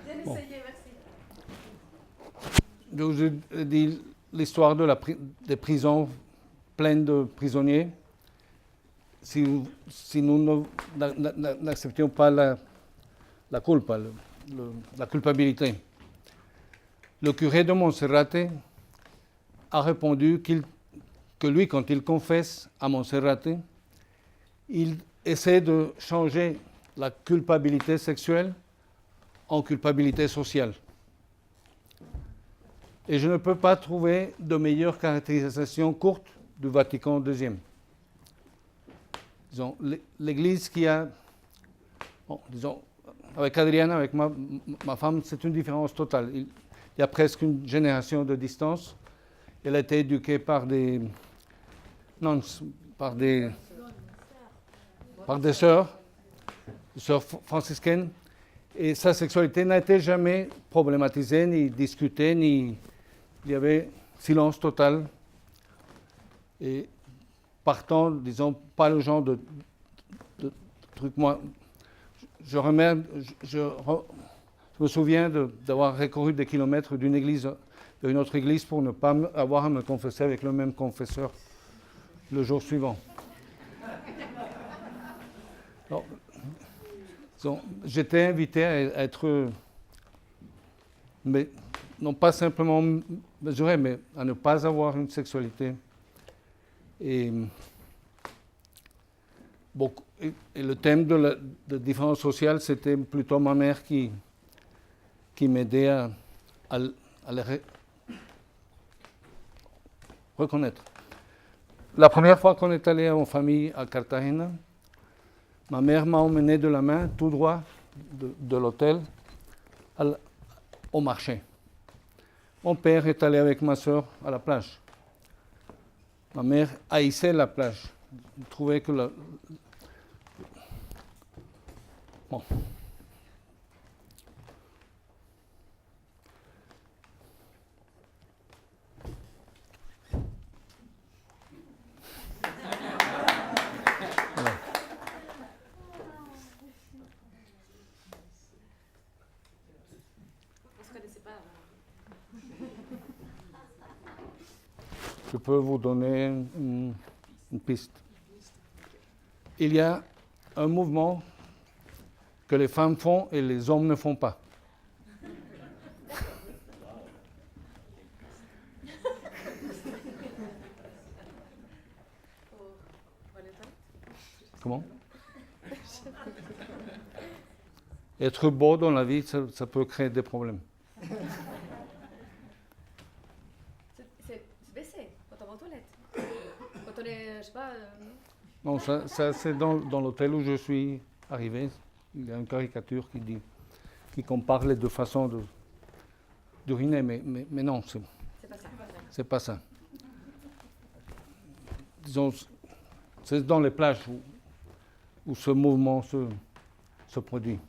Bien essayé, merci. Je vous ai dit l'histoire des prisons pleines de prisonniers. si nous n'acceptions pas la culpa, la culpabilité. Le curé de Monserrate a répondu que lui, quand il confesse à Monserrate, il essaie de changer la culpabilité sexuelle en culpabilité sociale. Et je ne peux pas trouver de meilleure caractérisation courte du Vatican II. Disons, l'Église qui a, bon, disons, avec Adriana, avec ma femme, c'est une différence totale. Il y a presque une génération de distance. Elle a été éduquée par des sœurs franciscaines, et sa sexualité n'a été jamais problématisée, ni discutée, ni il y avait silence total. Et partant, disons, pas le genre de truc. Moi, je me souviens d'avoir recouru des kilomètres d'une église à une autre église pour ne pas avoir à me confesser avec le même confesseur le jour suivant. Alors, j'étais invité à être, mais non pas simplement mesuré, mais à ne pas avoir une sexualité. Et le thème de la différence sociale, c'était plutôt ma mère qui m'aidait à le reconnaître. La première fois qu'on est allé en famille à Cartagena, ma mère m'a emmené de la main tout droit de l'hôtel au marché. Mon père est allé avec ma soeur à la plage. Ma mère haïssait la plage. Elle trouvait que bon. Je peux vous donner une piste. Il y a un mouvement que les femmes font et les hommes ne font pas. Comment? Être beau dans la vie, ça peut créer des problèmes. C'est baissé quand on va aux toilettes. Quand on est, je sais pas. Non, ça c'est dans l'hôtel où je suis arrivé. Il y a une caricature qui compare les deux façons d'uriner, mais non, c'est pas ça. C'est pas ça. Disons, c'est dans les plages où ce mouvement se produit.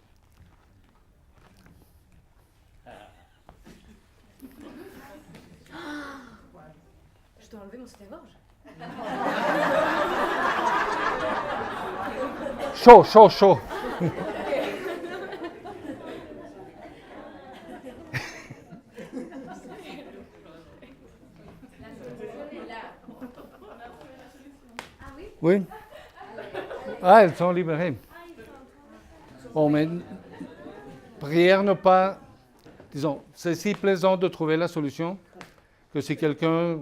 Je dois enlever mon soutien-gorge. Chaud. Oui. Ah, elles sont libérées. Bon, mais prière ne pas... Disons, c'est si plaisant de trouver la solution que si quelqu'un...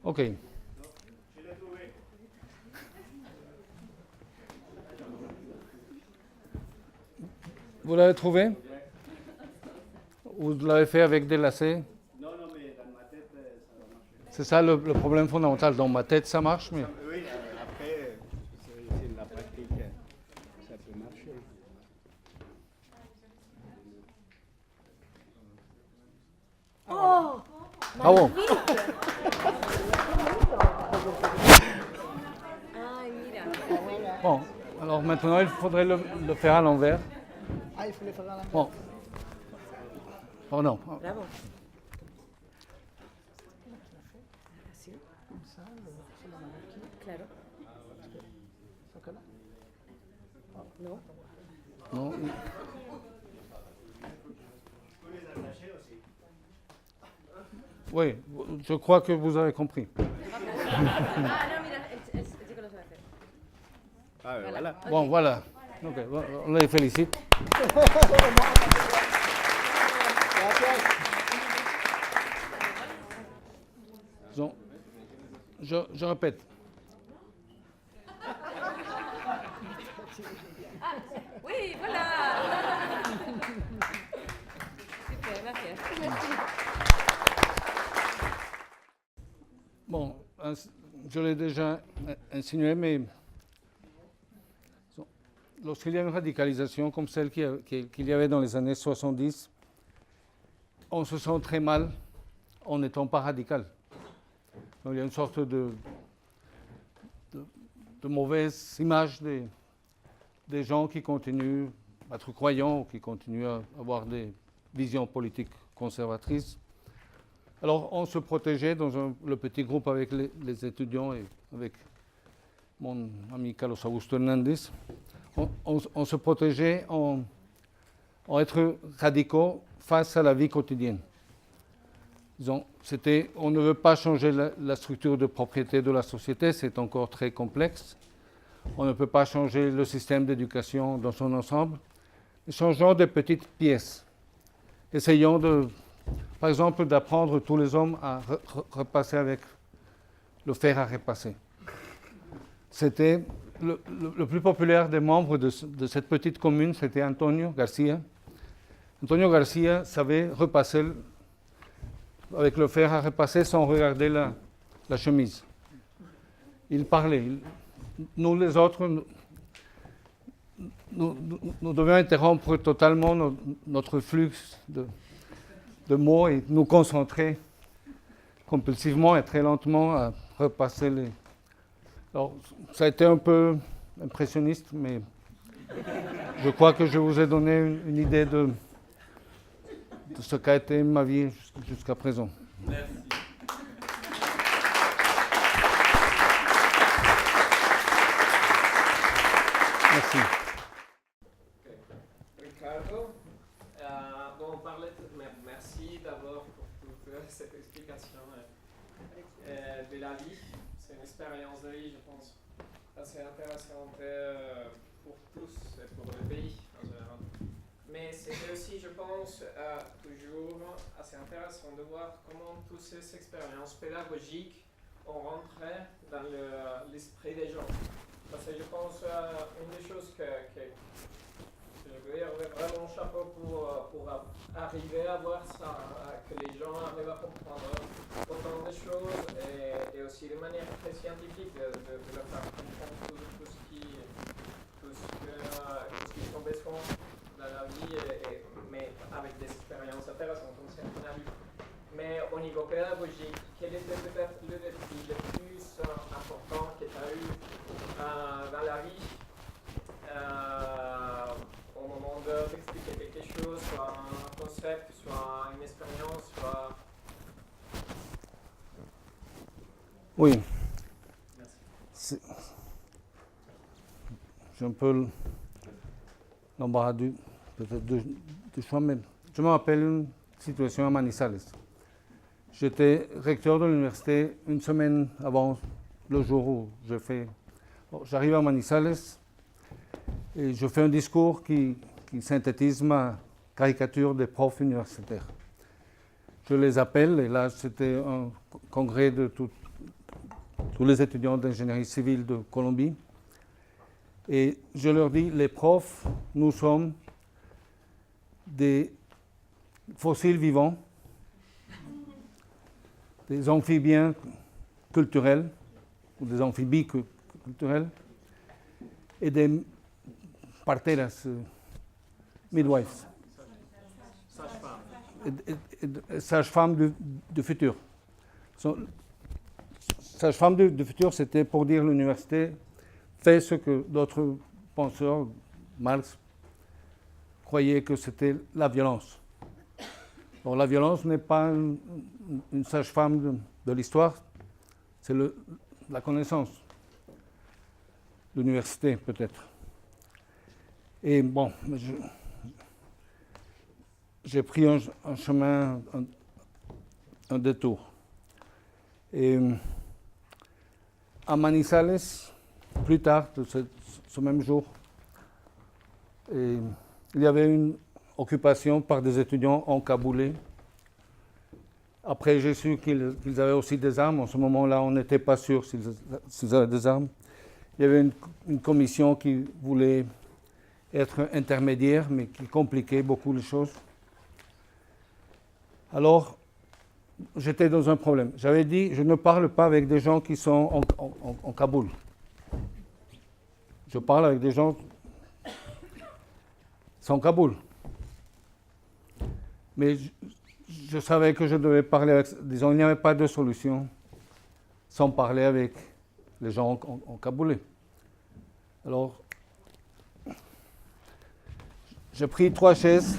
Ok. Vous l'avez trouvé? Vous l'avez fait avec des lacets? Non, mais dans ma tête, ça va marcher. C'est ça le problème fondamental. Dans ma tête, ça marche, mais... Oui, après, c'est la pratique, ça peut marcher. Oh, Bravo. Ay, mira. Bon, alors maintenant, il faudrait le faire à l'envers. Ah, il faut le faire à l'envers. Bon. Oh non. Bravo. Comme ça, sur la marquise. Claro. Sauf Non. Non. Oui, je crois que vous avez compris. Ah, non, mira, el chico lo sabe hacer. Ah, ben voilà. Bon, voilà. Ok, on les félicite. Donc, je répète. Oui, voilà. Super, gracias. Bon, je l'ai déjà insinué, mais lorsqu'il y a une radicalisation comme celle qu'il y avait dans les années 70, on se sent très mal en n'étant pas radical. Donc, il y a une sorte de mauvaise image des gens qui continuent à être croyants, qui continuent à avoir des visions politiques conservatrices. Alors, on se protégeait dans le petit groupe avec les étudiants et avec mon ami Carlos Augusto Hernández. On se protégeait en être radicaux face à la vie quotidienne. Disons, on ne veut pas changer la structure de propriété de la société, c'est encore très complexe. On ne peut pas changer le système d'éducation dans son ensemble. Changeons des petites pièces. Essayons par exemple, d'apprendre tous les hommes à repasser avec le fer à repasser. C'était le plus populaire des membres de cette petite commune, c'était Antonio Garcia. Antonio Garcia savait repasser avec le fer à repasser sans regarder la chemise. Il parlait. Nous, les autres, nous devions interrompre totalement notre flux de mots et nous concentrer compulsivement et très lentement à repasser les... Alors, ça a été un peu impressionniste, mais je crois que je vous ai donné une idée de ce qu'a été ma vie jusqu'à présent. Merci. Merci. Ricardo, bon, on parlait merci d'abord pour toute cette explication de la vie. C'est une expérience de vie, je pense, assez intéressante pour tous et pour le pays en général. Mais c'était aussi, je pense, toujours assez intéressant de voir comment toutes ces expériences pédagogiques ont rentré dans l'esprit des gens. Parce que je pense une des choses que je veux dire vraiment chapeau pour arriver à voir ça, que les gens arrivent à comprendre autant de choses et aussi de manière très scientifique de leur faire comprendre tout ce qu'ils ont besoin dans la vie, mais avec des expériences intéressantes comme celle qu'on a vues. Mais au niveau pédagogique, quel était peut-être le défi le plus important que tu as eu dans la vie au moment d'expliquer quelque chose, soit un concept, soit une expérience, soit... Oui. Merci. J'ai un peu l'embarras peut-être de choix, mais je me rappelle une situation à Manizales. J'étais recteur de l'université une semaine avant le jour où j'arrive à Manizales et je fais un discours qui synthétise ma caricature des profs universitaires. Je les appelle, et là c'était un congrès de tous les étudiants d'ingénierie civile de Colombie. Et je leur dis, les profs, nous sommes des fossiles vivants, des amphibiens culturels, ou des amphibies culturels, et des parteras, midwives, sages-femmes du futur. Sages-femmes du futur, c'était pour dire l'université fait ce que d'autres penseurs, Marx, croyaient que c'était la violence. Alors, la violence n'est pas une sage-femme de l'histoire, c'est la connaissance, l'université peut-être. Et bon, j'ai pris un chemin, un détour. Et à Manizales, plus tard, ce même jour, il y avait une occupation par des étudiants encaboulés. Après, j'ai su qu'ils avaient aussi des armes. En ce moment-là, on n'était pas sûr s'ils avaient des armes. Il y avait une commission qui voulait être intermédiaire, mais qui compliquait beaucoup les choses. Alors, j'étais dans un problème. J'avais dit, je ne parle pas avec des gens qui sont en Kaboul. Je parle avec des gens qui sont en Kaboul. Mais je savais que je devais parler avec... Disons, il n'y avait pas de solution sans parler avec les gens en Kaboulais. Alors, j'ai pris 3 chaises.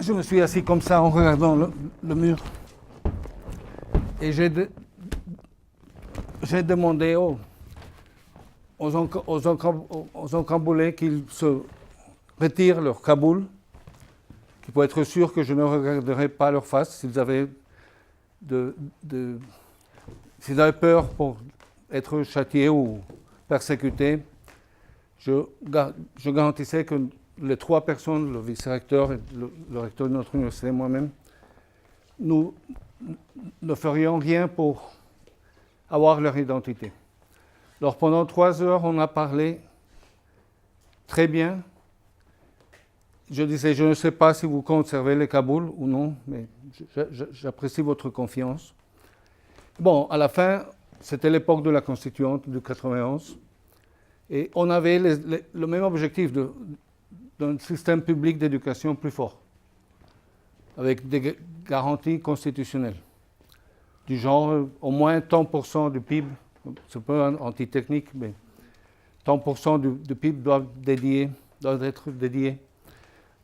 Je me suis assis comme ça en regardant le mur. Et j'ai demandé aux Encaboulés qu'ils se retirent leur Kaboul, qu'il faut être sûr que je ne regarderai pas leur face s'ils avaient peur pour être châtiés ou persécutés. Je garantissais que les 3 personnes, le vice-recteur et le recteur de notre université et moi-même, nous ne ferions rien pour avoir leur identité. Alors pendant 3 heures, on a parlé très bien. Je disais, je ne sais pas si vous conservez le Kaboul ou non, mais j'apprécie votre confiance. Bon, à la fin, c'était l'époque de la Constituante de 91, et on avait le même objectif d'un système public d'éducation plus fort, avec des garanties constitutionnelles, du genre au moins tant % du PIB, c'est un peu antitechnique, mais tant % du PIB doivent être dédiés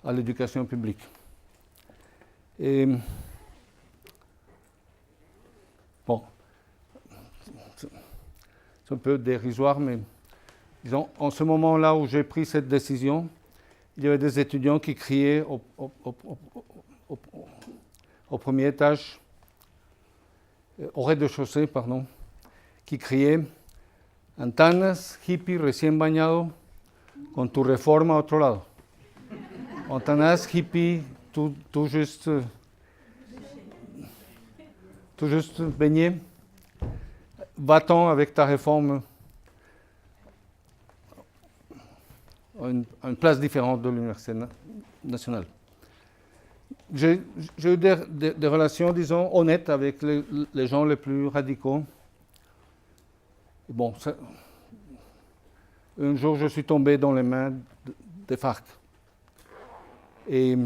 à l'éducation publique. Et bon, c'est un peu dérisoire, mais disons, en ce moment-là où j'ai pris cette décision, il y avait des étudiants qui criaient au premier étage, au rez-de-chaussée, pardon, qui criaient « Antanas, hippie recién bañado, con tu reforma a otro lado. Antanas, hippie, tout juste baigné, va-t'en avec ta réforme à une place différente de l'Université nationale. » J'ai eu des relations, disons, honnêtes avec les gens les plus radicaux. Bon, un jour, je suis tombé dans les mains des FARC. Et,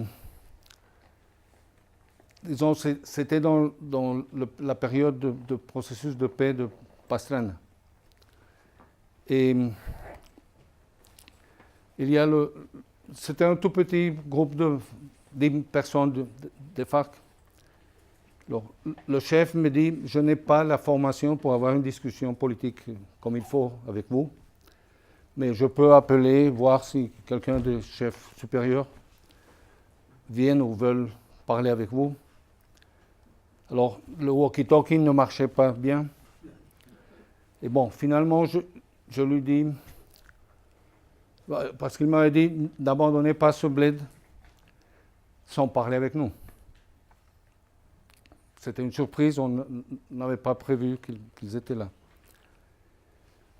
disons, c'était dans la période de processus de paix de Pastrana. Et c'était un tout petit groupe de 10 personnes des FARC. Alors, le chef me dit, je n'ai pas la formation pour avoir une discussion politique comme il faut avec vous, mais je peux appeler, voir si quelqu'un des chefs supérieurs viennent ou veulent parler avec vous. Alors, le walkie-talkie ne marchait pas bien. Et bon, finalement, je lui dis, parce qu'il m'avait dit, n'abandonnez pas ce bled sans parler avec nous. C'était une surprise, on n'avait pas prévu qu'ils étaient là.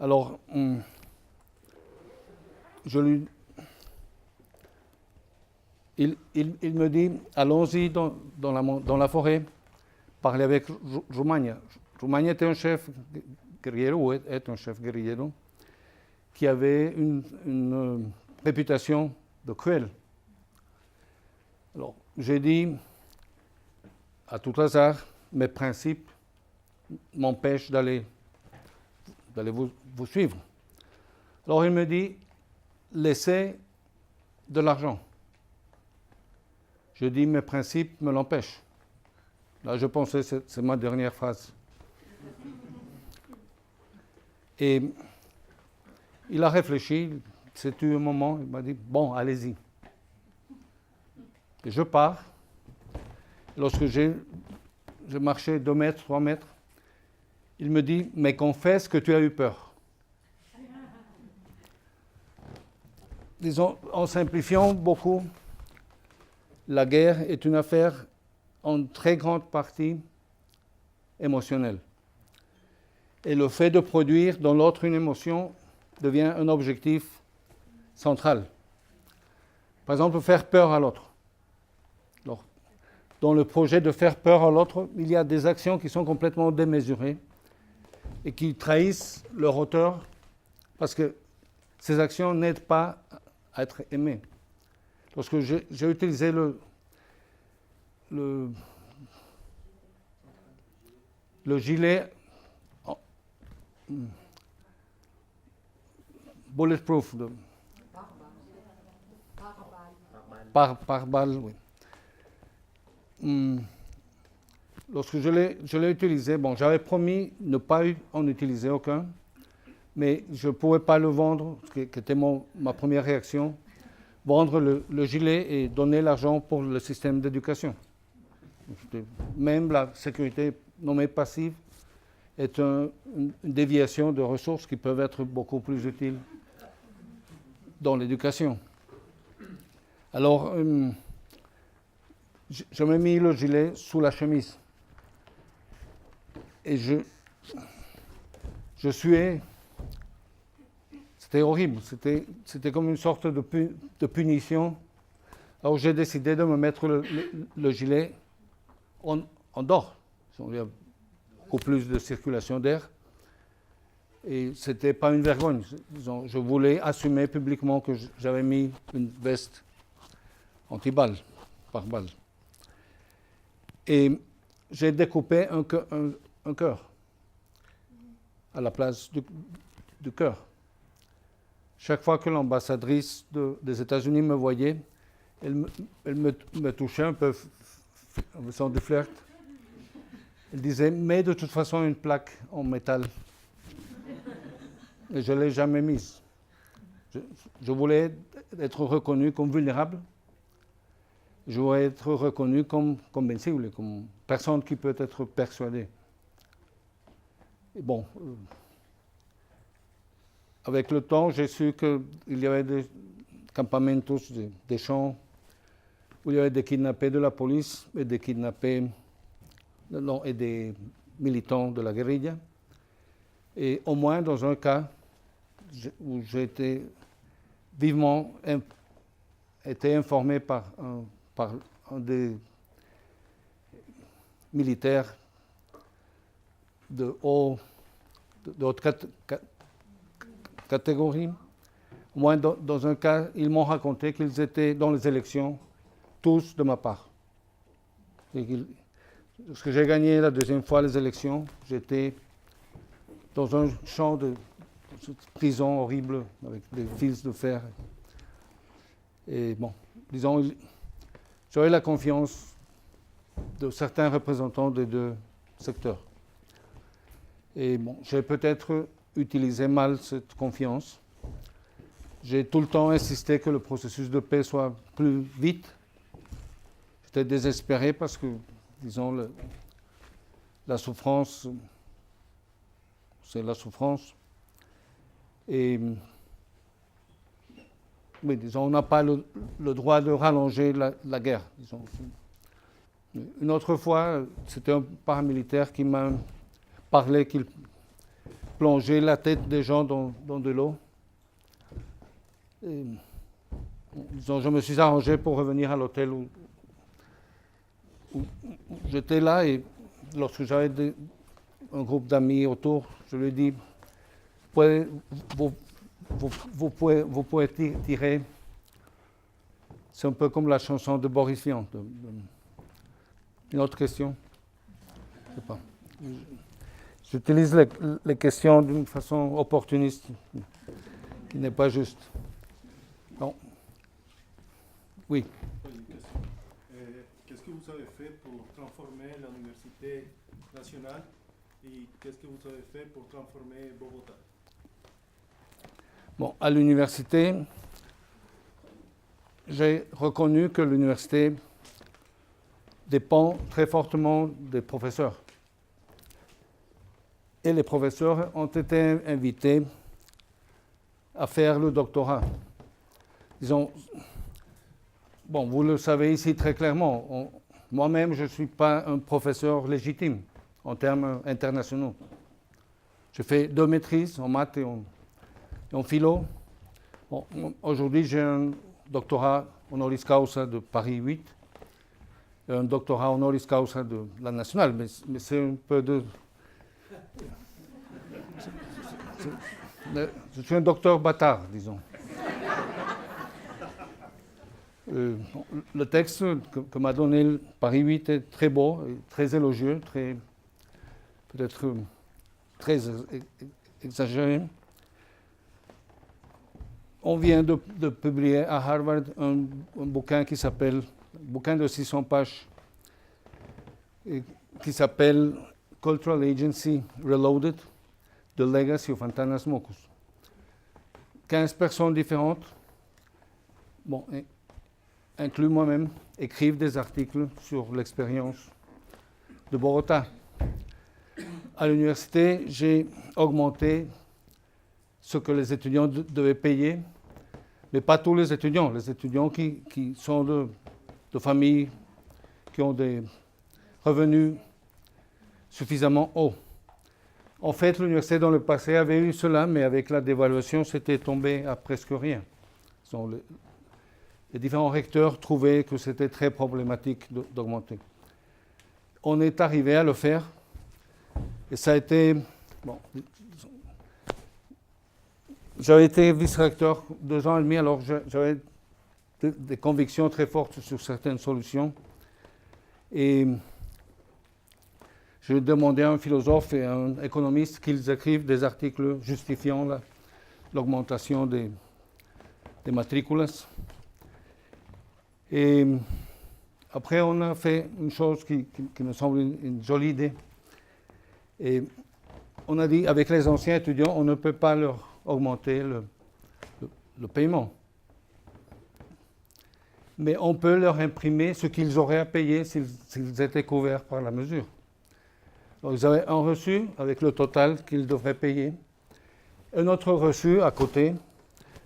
Alors, il me dit, allons-y dans la forêt, parler avec Roumania. Roumania était un chef guerriero, ou est un chef guerriero, qui avait une réputation de cruel. Alors, j'ai dit, à tout hasard, mes principes m'empêchent d'aller vous suivre. Alors il me dit, laissez de l'argent. Je dis, mes principes me l'empêchent. Là, je pensais, c'est ma dernière phrase. Et il a réfléchi, sais-tu un moment? Il m'a dit, bon, allez-y. Et je pars. Lorsque j'ai marché 2 mètres, 3 mètres, il me dit, mais confesse que tu as eu peur. Disons, en simplifiant beaucoup, la guerre est une affaire en très grande partie émotionnelle. Et le fait de produire dans l'autre une émotion devient un objectif central. Par exemple, faire peur à l'autre. Alors, dans le projet de faire peur à l'autre, il y a des actions qui sont complètement démesurées et qui trahissent leur auteur parce que ces actions n'aident pas à être aimées. Lorsque j'ai utilisé le gilet bulletproof, par balle, oui. Lorsque je l'ai utilisé, bon, j'avais promis ne pas en utiliser aucun, mais je ne pouvais pas le vendre, ce qui était ma première réaction, vendre le gilet et donner l'argent pour le système d'éducation. Même la sécurité nommée passive est une déviation de ressources qui peuvent être beaucoup plus utiles dans l'éducation. Alors, je me mis le gilet sous la chemise. Et je suais. C'était horrible. C'était comme une sorte de punition. Alors, j'ai décidé de me mettre le gilet en dehors. Il y a beaucoup plus de circulation d'air. Et ce n'était pas une vergogne. Je voulais assumer publiquement que j'avais mis une veste anti-balle, par balle. Et j'ai découpé un cœur à la place du cœur. Chaque fois que l'ambassadrice des États-Unis me voyait, elle me touchait un peu, en faisant du flirt. Elle disait, mets de toute façon une plaque en métal. Et je ne l'ai jamais mise. Je voulais être reconnu comme vulnérable. Je voulais être reconnu comme invincible, comme personne qui peut être persuadée. Et bon, avec le temps, j'ai su qu'il y avait des campamentos, des champs, où il y avait des kidnappés de la police et des kidnappés et des militants de la guérilla. Et au moins dans un cas où j'ai été vivement informé par un des militaires de haute catégorie. Au moins dans un cas, ils m'ont raconté qu'ils étaient dans les élections, tous de ma part. Lorsque j'ai gagné la deuxième fois les élections, j'étais dans un champ de prison horrible avec des fils de fer. Et bon, disons, j'aurais la confiance de certains représentants des deux secteurs. Et bon, j'ai peut-être utilisé mal cette confiance. J'ai tout le temps insisté que le processus de paix soit plus vite. J'étais désespéré parce que, disons, la souffrance, c'est la souffrance. Et oui, disons, on n'a pas le droit de rallonger la guerre. Disons. Une autre fois, c'était un paramilitaire qui m'a parlé qu'il plongeait la tête des gens dans de l'eau. Disons, je me suis arrangé pour revenir à l'hôtel où j'étais là, et lorsque j'avais un groupe d'amis autour, je lui ai dit, vous pouvez tirer. C'est un peu comme la chanson de Boris Vian. Une autre question? Je ne sais pas. J'utilise les questions d'une façon opportuniste, qui n'est pas juste. Non. Oui. Une question. Qu'est-ce que vous avez fait pour transformer l'université nationale et qu'est-ce que vous avez fait pour transformer Bogota? Bon, à l'université, j'ai reconnu que l'université dépend très fortement des professeurs. Et les professeurs ont été invités à faire le doctorat. Disons, bon, vous le savez ici très clairement, moi-même, je ne suis pas un professeur légitime en termes internationaux. J'ai fait 2 maîtrises en maths et en philo. Bon, aujourd'hui, j'ai un doctorat honoris causa de Paris 8 et un doctorat honoris causa de la nationale, mais c'est un peu de... Je suis un docteur bâtard, disons. Le texte que m'a donné Paris 8 est très beau, très élogieux, peut-être très exagéré. On vient de publier à Harvard un bouquin qui s'appelle, un bouquin de 600 pages, qui s'appelle Cultural Agency Reloaded, The Legacy of Antanas Mockus. 15 personnes différentes, bon, inclus moi-même, écrivent des articles sur l'expérience de Bogota. À l'université, j'ai augmenté ce que les étudiants devaient payer, mais pas tous les étudiants qui sont de familles qui ont des revenus suffisamment hauts. En fait, l'université dans le passé avait eu cela, mais avec la dévaluation, c'était tombé à presque rien. Les différents recteurs trouvaient que c'était très problématique d'augmenter. On est arrivé à le faire, et ça a été... Bon, j'avais été vice-recteur 2 ans et demi, alors j'avais des convictions très fortes sur certaines solutions. Et je demandais à un philosophe et à un économiste qu'ils écrivent des articles justifiant l'augmentation des matriculas. Et après, on a fait une chose qui me semble une jolie idée. Et on a dit, avec les anciens étudiants, on ne peut pas leur augmenter le paiement. Mais on peut leur imprimer ce qu'ils auraient à payer s'ils étaient couverts par la mesure. Donc, ils avaient un reçu avec le total qu'ils devraient payer, un autre reçu à côté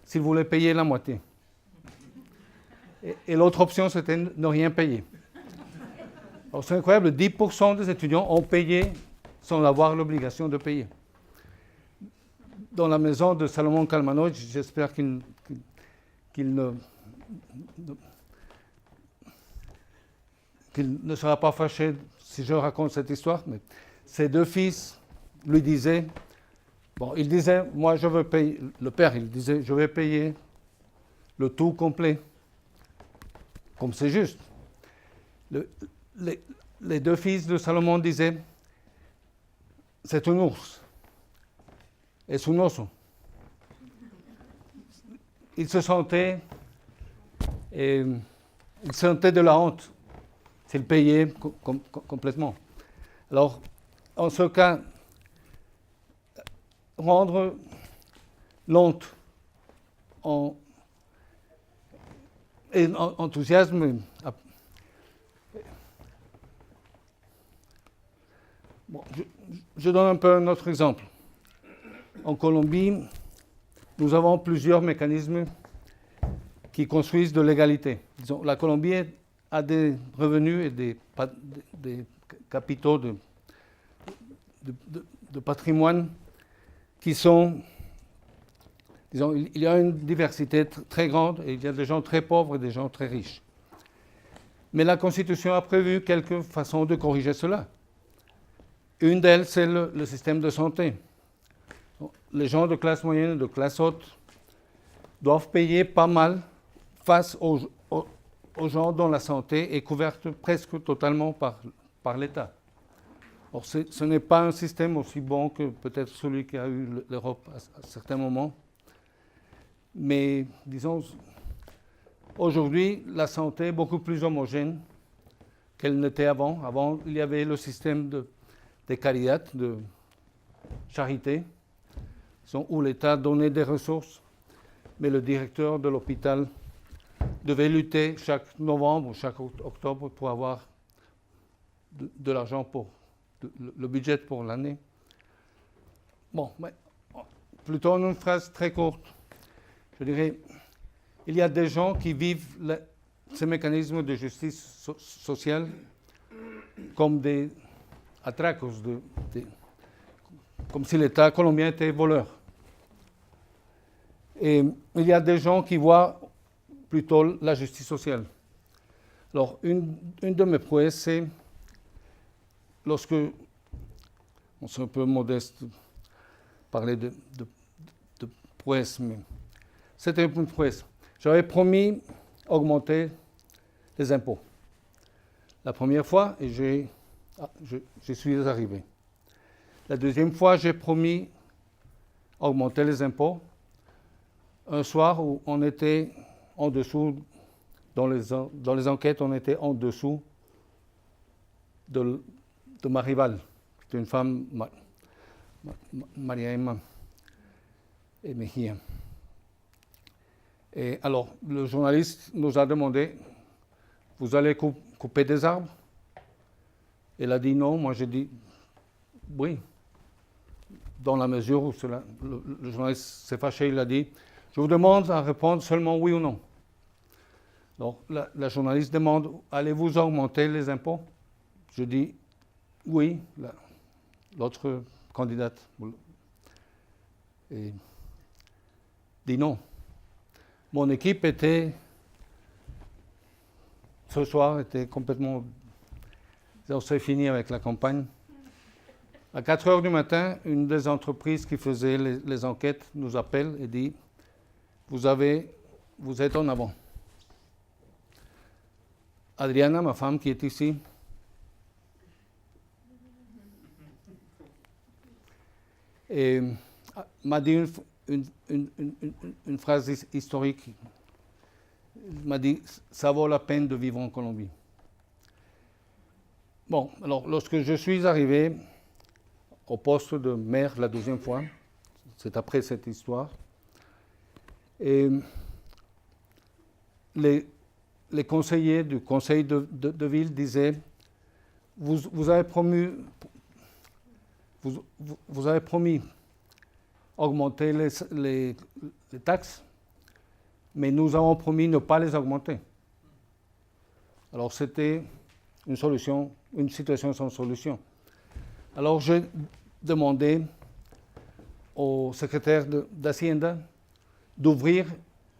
s'ils voulaient payer la moitié. Et l'autre option, c'était ne rien payer. Alors, c'est incroyable, 10% des étudiants ont payé sans avoir l'obligation de payer. Dans la maison de Salomon Kalmanouch, j'espère qu'il ne sera pas fâché si je raconte cette histoire, mais ses 2 fils lui disaient, bon, il disait, moi je veux payer, le père, il disait, je vais payer le tout complet, comme c'est juste. Les 2 fils de Salomon disaient, c'est un ours, es un oso. Il se sentait de la honte s'il payait complètement. Alors, en ce cas, rendre l'honte en enthousiasme. Bon, je donne un peu un autre exemple. En Colombie, nous avons plusieurs mécanismes qui construisent de l'égalité. Disons, la Colombie a des revenus et des capitaux de patrimoine qui sont... Disons, il y a une diversité très grande et il y a des gens très pauvres et des gens très riches. Mais la Constitution a prévu quelques façons de corriger cela. Une d'elles, c'est le système de santé. Les gens de classe moyenne et de classe haute doivent payer pas mal face aux gens dont la santé est couverte presque totalement par l'État. Or, ce n'est pas un système aussi bon que peut-être celui qu'a eu l'Europe à certains moments. Mais, disons, aujourd'hui, la santé est beaucoup plus homogène qu'elle n'était avant. Avant, il y avait le système de caridad, de charité, où l'État donnait des ressources mais le directeur de l'hôpital devait lutter chaque novembre ou chaque octobre pour avoir de l'argent pour le budget pour l'année. Bon, mais plutôt en une phrase très courte, je dirais, il y a des gens qui vivent ces mécanismes de justice sociale comme des atracos, comme si l'État colombien était voleur. Et il y a des gens qui voient plutôt la justice sociale. Alors, une de mes prouesses, c'est lorsque, c'est un peu modeste de parler de prouesse, mais c'était une prouesse. J'avais promis augmenter les impôts. La première fois, et je suis arrivé. La deuxième fois, j'ai promis augmenter les impôts. Un soir où on était en dessous, dans les enquêtes, on était en dessous de ma rivale, c'était une femme, Maria Emma et Mejia. Et alors, le journaliste nous a demandé, vous allez couper des arbres? Elle a dit non, moi j'ai dit oui, dans la mesure où le journaliste s'est fâché, il a dit, je vous demande à répondre seulement oui ou non. Donc, la journaliste demande, allez-vous augmenter les impôts? Je dis oui, l'autre candidate et dit non. Mon équipe ce soir était complètement, on s'est fini avec la campagne. À 4 heures du matin, une des entreprises qui faisait les enquêtes nous appelle et dit, vous êtes en avant. Adriana, ma femme qui est ici, et m'a dit une phrase historique. Il m'a dit, ça vaut la peine de vivre en Colombie. Bon, alors lorsque je suis arrivé au poste de maire la deuxième fois, c'est après cette histoire, et les conseillers du conseil de ville disaient, vous avez promis augmenter les taxes, mais nous avons promis ne pas les augmenter. Alors c'était une situation sans solution. Alors j'ai demandé au secrétaire d'Hacienda d'ouvrir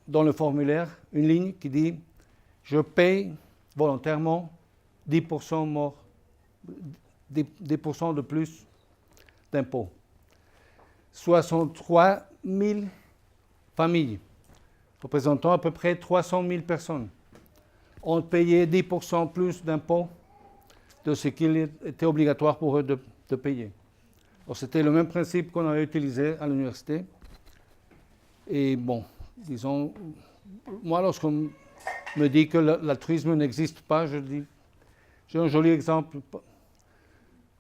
dans le formulaire une ligne qui dit « Je paye volontairement 10% de plus d'impôts ». 63 000 familles, représentant à peu près 300 000 personnes, ont payé 10% plus d'impôts de ce qu'il était obligatoire pour eux de payer. C'était le même principe qu'on avait utilisé à l'université. Et bon, disons, moi, lorsqu'on me dit que l'altruisme n'existe pas, je dis, j'ai un joli exemple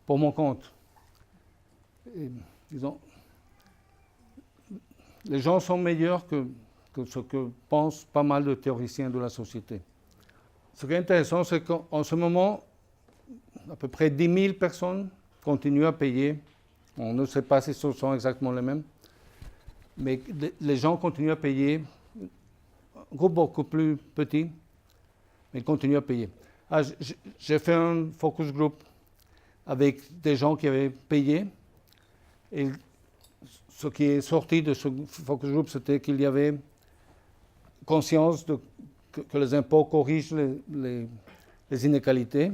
pour mon compte. Et, disons, les gens sont meilleurs que ce que pensent pas mal de théoriciens de la société. Ce qui est intéressant, c'est qu'en ce moment, à peu près 10 000 personnes continuent à payer. On ne sait pas si ce sont exactement les mêmes, mais les gens continuent à payer. Un groupe beaucoup plus petit, mais ils continuent à payer. J'ai fait un focus group avec des gens qui avaient payé. Et ce qui est sorti de ce focus group, c'était qu'il y avait conscience que les impôts corrigent les inégalités,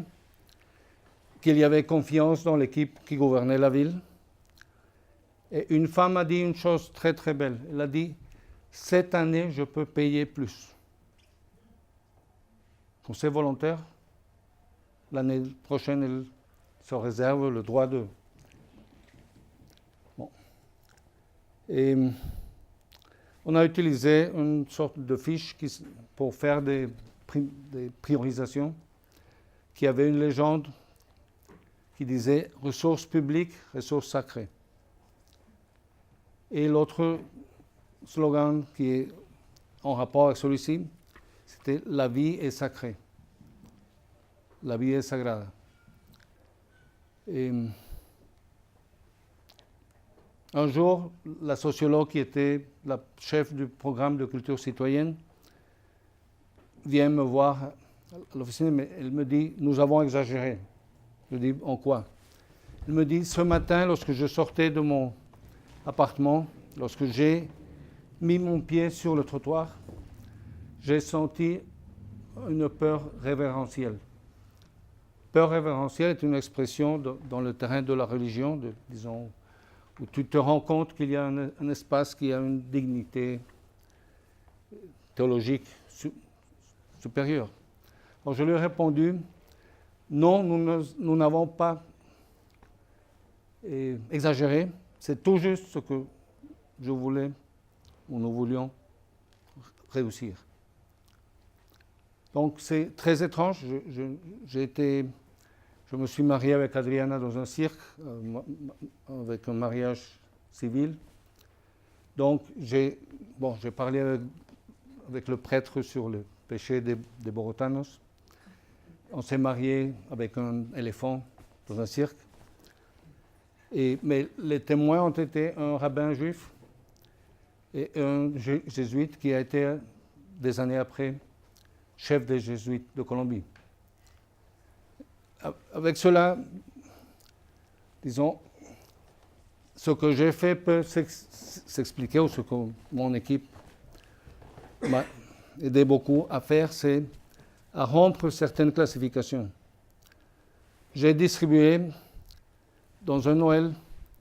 qu'il y avait confiance dans l'équipe qui gouvernait la ville. Et une femme a dit une chose très très belle. Elle a dit, cette année, je peux payer plus. Quand c'est volontaire, l'année prochaine, elle se réserve le droit de... Bon. Et on a utilisé une sorte de fiche pour faire des priorisations qui avait une légende qui disait « ressources publiques, ressources sacrées ». Et l'autre slogan qui est en rapport avec celui-ci, c'était la vie est sacrée. La vie est sagrada. Et un jour, la sociologue qui était la chef du programme de culture citoyenne vient me voir à l'officine, mais elle me dit, nous avons exagéré. Je dis, en quoi? Elle me dit, ce matin, lorsque je sortais de mon appartement, lorsque j'ai mis mon pied sur le trottoir, j'ai senti une peur révérentielle. Peur révérentielle est une expression dans le terrain de la religion, disons, où tu te rends compte qu'il y a un espace qui a une dignité théologique supérieure. Alors je lui ai répondu, non, nous n'avons pas exagéré, c'est tout juste ce que je voulais ou nous voulions réussir. Donc c'est très étrange, je me suis marié avec Adriana dans un cirque, avec un mariage civil. Donc j'ai parlé avec le prêtre sur le péché des Borotanos. On s'est marié avec un éléphant dans un cirque. Mais les témoins ont été un rabbin juif et un jésuite qui a été, des années après, chef des jésuites de Colombie. Avec cela, disons, ce que j'ai fait peut s'expliquer, ou ce que mon équipe m'a aidé beaucoup à faire, c'est à rompre certaines classifications. J'ai distribué dans un Noël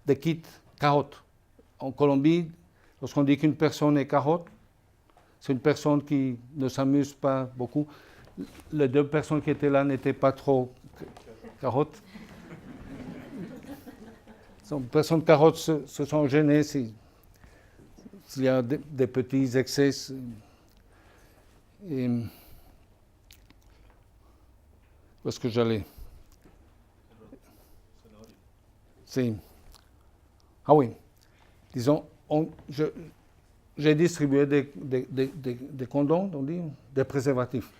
des kits carottes. En Colombie, lorsqu'on dit qu'une personne est carotte, c'est une personne qui ne s'amuse pas beaucoup. Les deux personnes qui étaient là n'étaient pas trop carottes. Les personnes carottes se sont gênées s'il y a des petits excès. Et où est-ce que j'allais? Ah oui, disons, j'ai distribué des condoms, on dit, des préservatifs.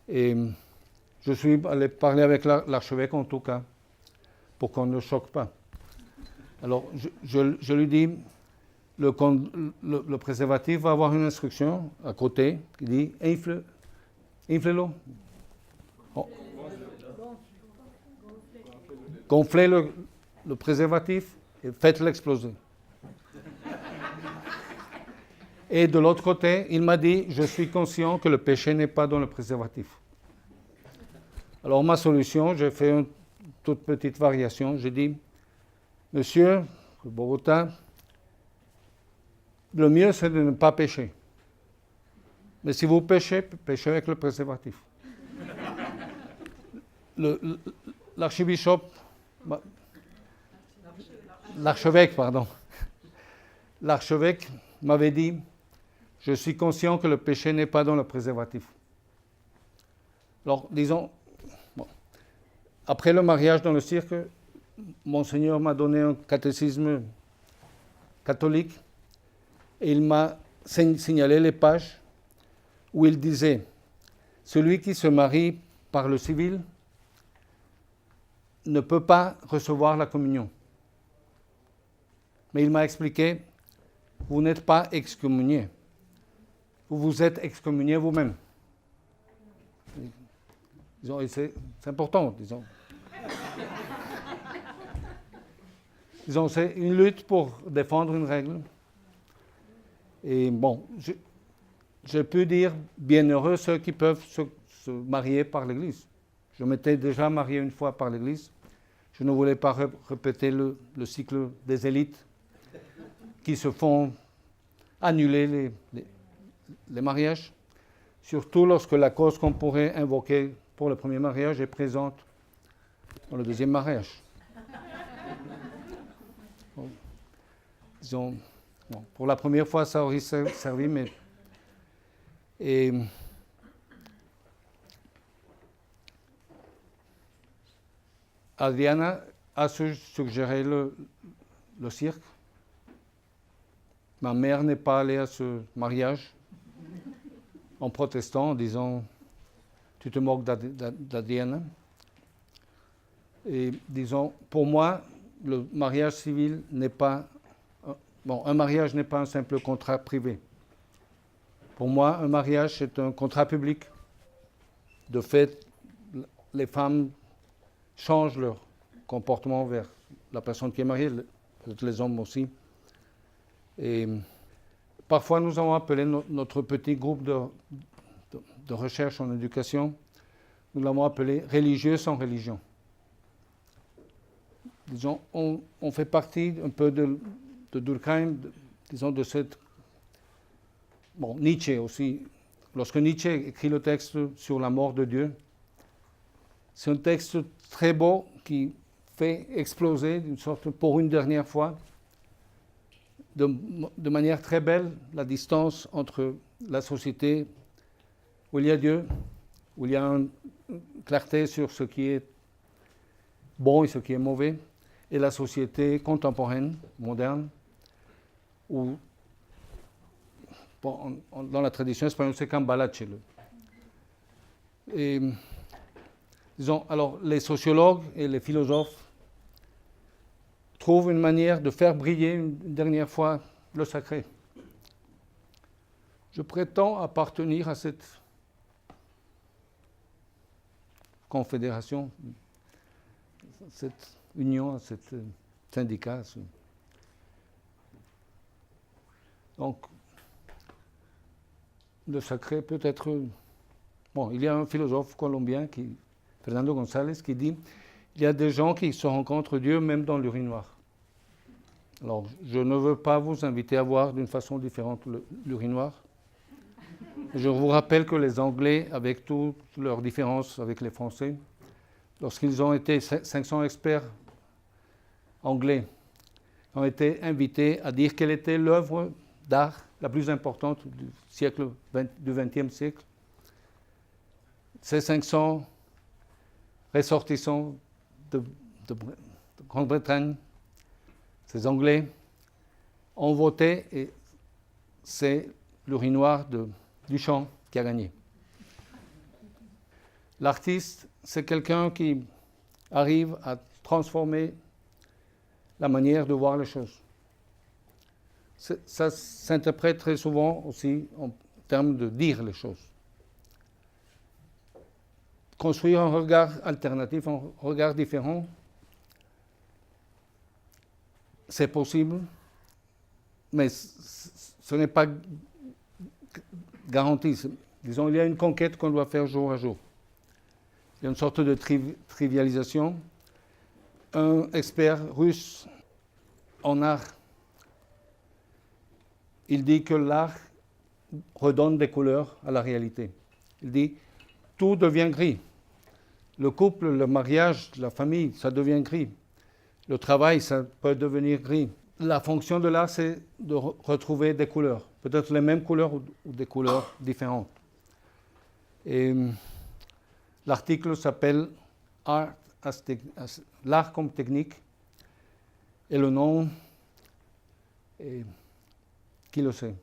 Et je suis allé parler avec l'archevêque en tout cas, pour qu'on ne choque pas. Alors, je lui dis, le préservatif va avoir une instruction à côté qui dit inflez-le. Oh. Gonflez le préservatif et faites-le exploser. Et de l'autre côté, il m'a dit, je suis conscient que le péché n'est pas dans le préservatif. Alors ma solution, j'ai fait une toute petite variation. J'ai dit, monsieur, Bogota, le mieux c'est de ne pas pécher. Mais si vous péchez, péchez avec le préservatif. L'archevêque m'avait dit, je suis conscient que le péché n'est pas dans le préservatif. Alors, disons, après le mariage dans le cirque, Monseigneur m'a donné un catéchisme catholique et il m'a signalé les pages où il disait, celui qui se marie par le civil ne peut pas recevoir la communion. Mais il m'a expliqué, vous n'êtes pas excommunié. Vous vous êtes excommunié vous-même. Disons, c'est important, disons. Disons, c'est une lutte pour défendre une règle. Et bon, je peux dire bienheureux ceux qui peuvent se marier par l'Église. Je m'étais déjà marié une fois par l'Église. Je ne voulais pas répéter le cycle des élites qui se font annuler les mariages, surtout lorsque la cause qu'on pourrait invoquer pour le premier mariage est présente dans le deuxième mariage. Bon, disons, bon, pour la première fois, ça aurait servi, mais... Et, Adriana a suggéré le cirque. Ma mère n'est pas allée à ce mariage en protestant, en disant « tu te moques d'Adriana ». Et disons, pour moi, le mariage civil n'est pas... un mariage n'est pas un simple contrat privé. Pour moi, un mariage, c'est un contrat public. De fait, les femmes changent leur comportement vers la personne qui est mariée, peut-être les hommes aussi. Et parfois, nous avons appelé notre petit groupe de recherche en éducation, nous l'avons appelé « religieux sans religion ». Disons, on fait partie un peu de Durkheim, disons, de cette... Bon, Nietzsche aussi. Lorsque Nietzsche écrit le texte sur la mort de Dieu, c'est un texte très beau qui fait exploser, d'une sorte, pour une dernière fois, de manière très belle, la distance entre la société où il y a Dieu, où il y a une clarté sur ce qui est bon et ce qui est mauvais, et la société contemporaine, moderne, où, bon, dans la tradition espagnole, c'est Cambalache. Et, disons, alors, les sociologues et les philosophes trouvent une manière de faire briller une dernière fois le sacré. Je prétends appartenir à cette confédération, cette union, à ce syndicat. Donc, le sacré peut être... Bon, il y a un philosophe colombien, Fernando González, qui dit il y a des gens qui se rencontrent Dieu même dans l'urinoir. Alors, je ne veux pas vous inviter à voir d'une façon différente l'urinoir. Je vous rappelle que les Anglais, avec toutes leurs différences avec les Français, lorsqu'ils ont été 500 experts anglais, ont été invités à dire quelle était l'œuvre d'art la plus importante du XXe siècle. Ces 500 ressortissants de Grande-Bretagne, ces Anglais, ont voté et c'est l'urinoir de Duchamp qui a gagné. L'artiste, c'est quelqu'un qui arrive à transformer la manière de voir les choses. Ça s'interprète très souvent aussi en termes de dire les choses. Construire un regard alternatif, un regard différent, c'est possible, mais ce n'est pas garanti. Disons, il y a une conquête qu'on doit faire jour à jour. Il y a une sorte de trivialisation. Un expert russe en art, il dit que l'art redonne des couleurs à la réalité. Il dit tout devient gris. Le couple, le mariage, la famille, ça devient gris. Le travail, ça peut devenir gris. La fonction de l'art, c'est de retrouver des couleurs. Peut-être les mêmes couleurs ou des couleurs différentes. Et l'article s'appelle L'art comme technique. Et le nom, qui le sait?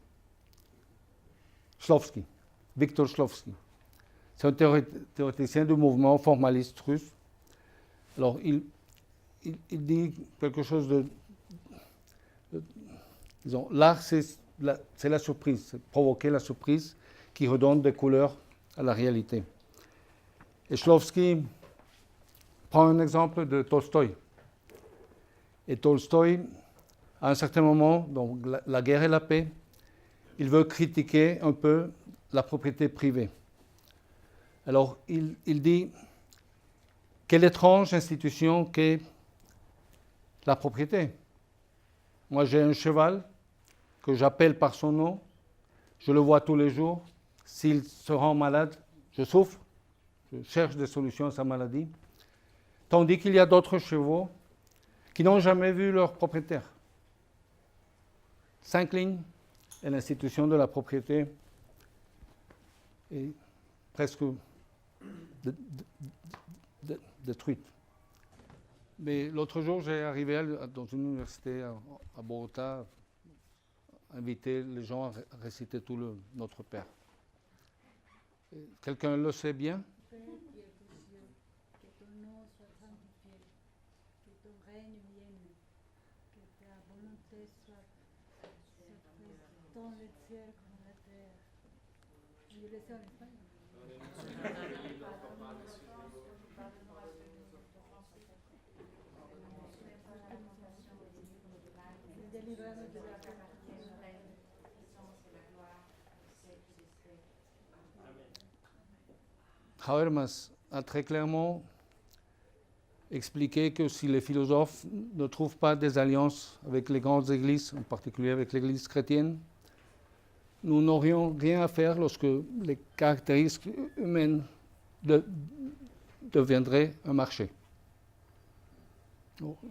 Shklovsky, Viktor Shklovsky. C'est un théoréticien du mouvement formaliste russe. Alors, il dit quelque chose disons, l'art, c'est la surprise, c'est provoquer la surprise qui redonne des couleurs à la réalité. Et Shklovsky prend un exemple de Tolstoï. Et Tolstoï, à un certain moment, donc la guerre et la paix, il veut critiquer un peu la propriété privée. Alors, il dit, quelle étrange institution qu'est la propriété. Moi, j'ai un cheval que j'appelle par son nom, je le vois tous les jours. S'il se rend malade, je souffre, je cherche des solutions à sa maladie. Tandis qu'il y a d'autres chevaux qui n'ont jamais vu leur propriétaire. 5 lignes, et l'institution de la propriété est presque détruite. Mais l'autre jour, j'ai arrivé dans une université à Bogota, invité les gens à réciter tout Notre Père. Quelqu'un le sait bien? Père qui es aux cieux, que ton nom soit sanctifié, que ton règne vienne, que ta volonté soit faite dans le ciel comme la terre. Je le sais en espagnol. Délivre-nous de la Habermas a très clairement expliqué que si les philosophes ne trouvent pas des alliances avec les grandes églises, en particulier avec l'église chrétienne, nous n'aurions rien à faire lorsque les caractéristiques humaines deviendraient un marché.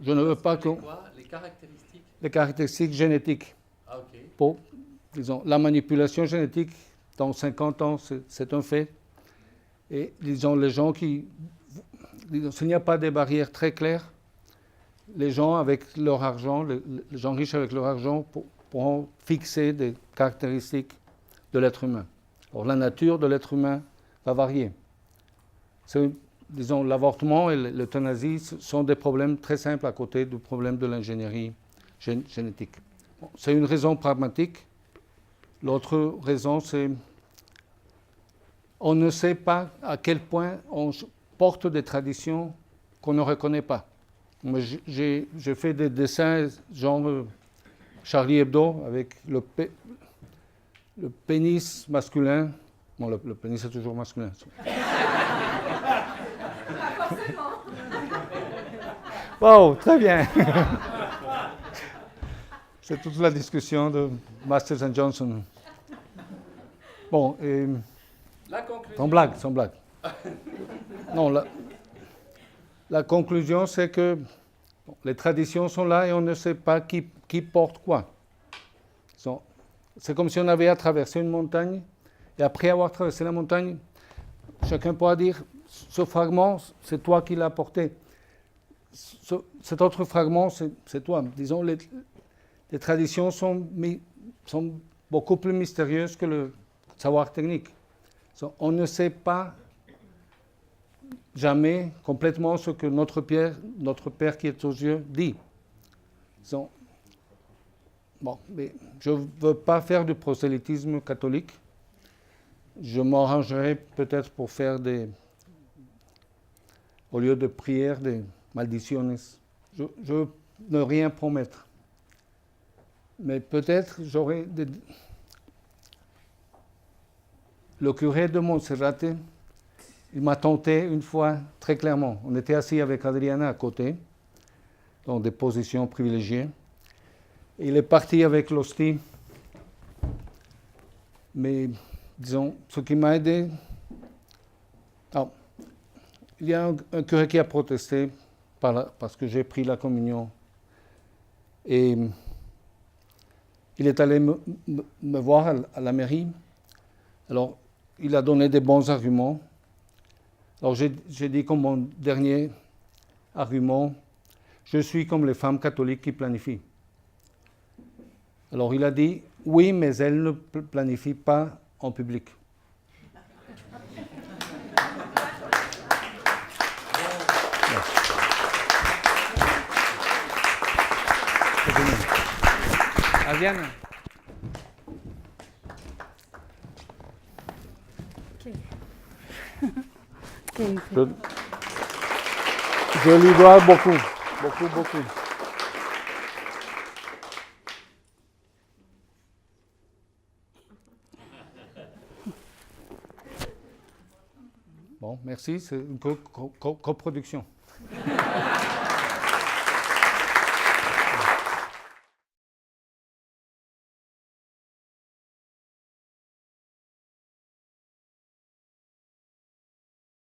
Je ne veux pas que... Les caractéristiques? Les caractéristiques génétiques. Ah, ok. Pour, disons, la manipulation génétique, dans 50 ans, c'est un fait. Et disons, les gens qui... Disons, s'il n'y a pas de barrières très claires, les gens avec leur argent, les gens riches avec leur argent pourront fixer des caractéristiques de l'être humain. Alors, la nature de l'être humain va varier. Disons, l'avortement et l'euthanasie sont des problèmes très simples à côté du problème de l'ingénierie génétique. Bon, c'est une raison pragmatique. L'autre raison, c'est on ne sait pas à quel point on porte des traditions qu'on ne reconnaît pas. J'ai fait des dessins genre Charlie Hebdo avec le pénis masculin. Bon, le pénis est toujours masculin. Wow, très bien. C'est toute la discussion de Masters and Johnson. Bon, La conclusion. sans blague. Non, la conclusion, c'est que les traditions sont là et on ne sait pas qui porte quoi. C'est comme si on avait à traverser une montagne et après avoir traversé la montagne, chacun pourra dire ce fragment, c'est toi qui l'as porté. Cet autre fragment, c'est toi. Disons, les traditions sont beaucoup plus mystérieuses que le savoir technique. On ne sait pas jamais complètement ce que notre Père qui est aux yeux dit. Bon, mais je ne veux pas faire du prosélytisme catholique. Je m'arrangerai peut-être pour faire au lieu de prières, des maldiciones. Je ne rien promettre. Mais peut-être j'aurai Le curé de Monserrate, il m'a tenté une fois très clairement. On était assis avec Adriana à côté, dans des positions privilégiées. Et il est parti avec l'hostie. Mais, disons, ce qui m'a aidé... Alors, il y a un curé qui a protesté parce que j'ai pris la communion. Et il est allé me voir à la mairie. Alors, il a donné des bons arguments. Alors, j'ai dit comme mon dernier argument, je suis comme les femmes catholiques qui planifient. Alors, il a dit, oui, mais elles ne planifient pas en public. Adriana. Je lui dois beaucoup. Bon, merci, c'est une coproduction.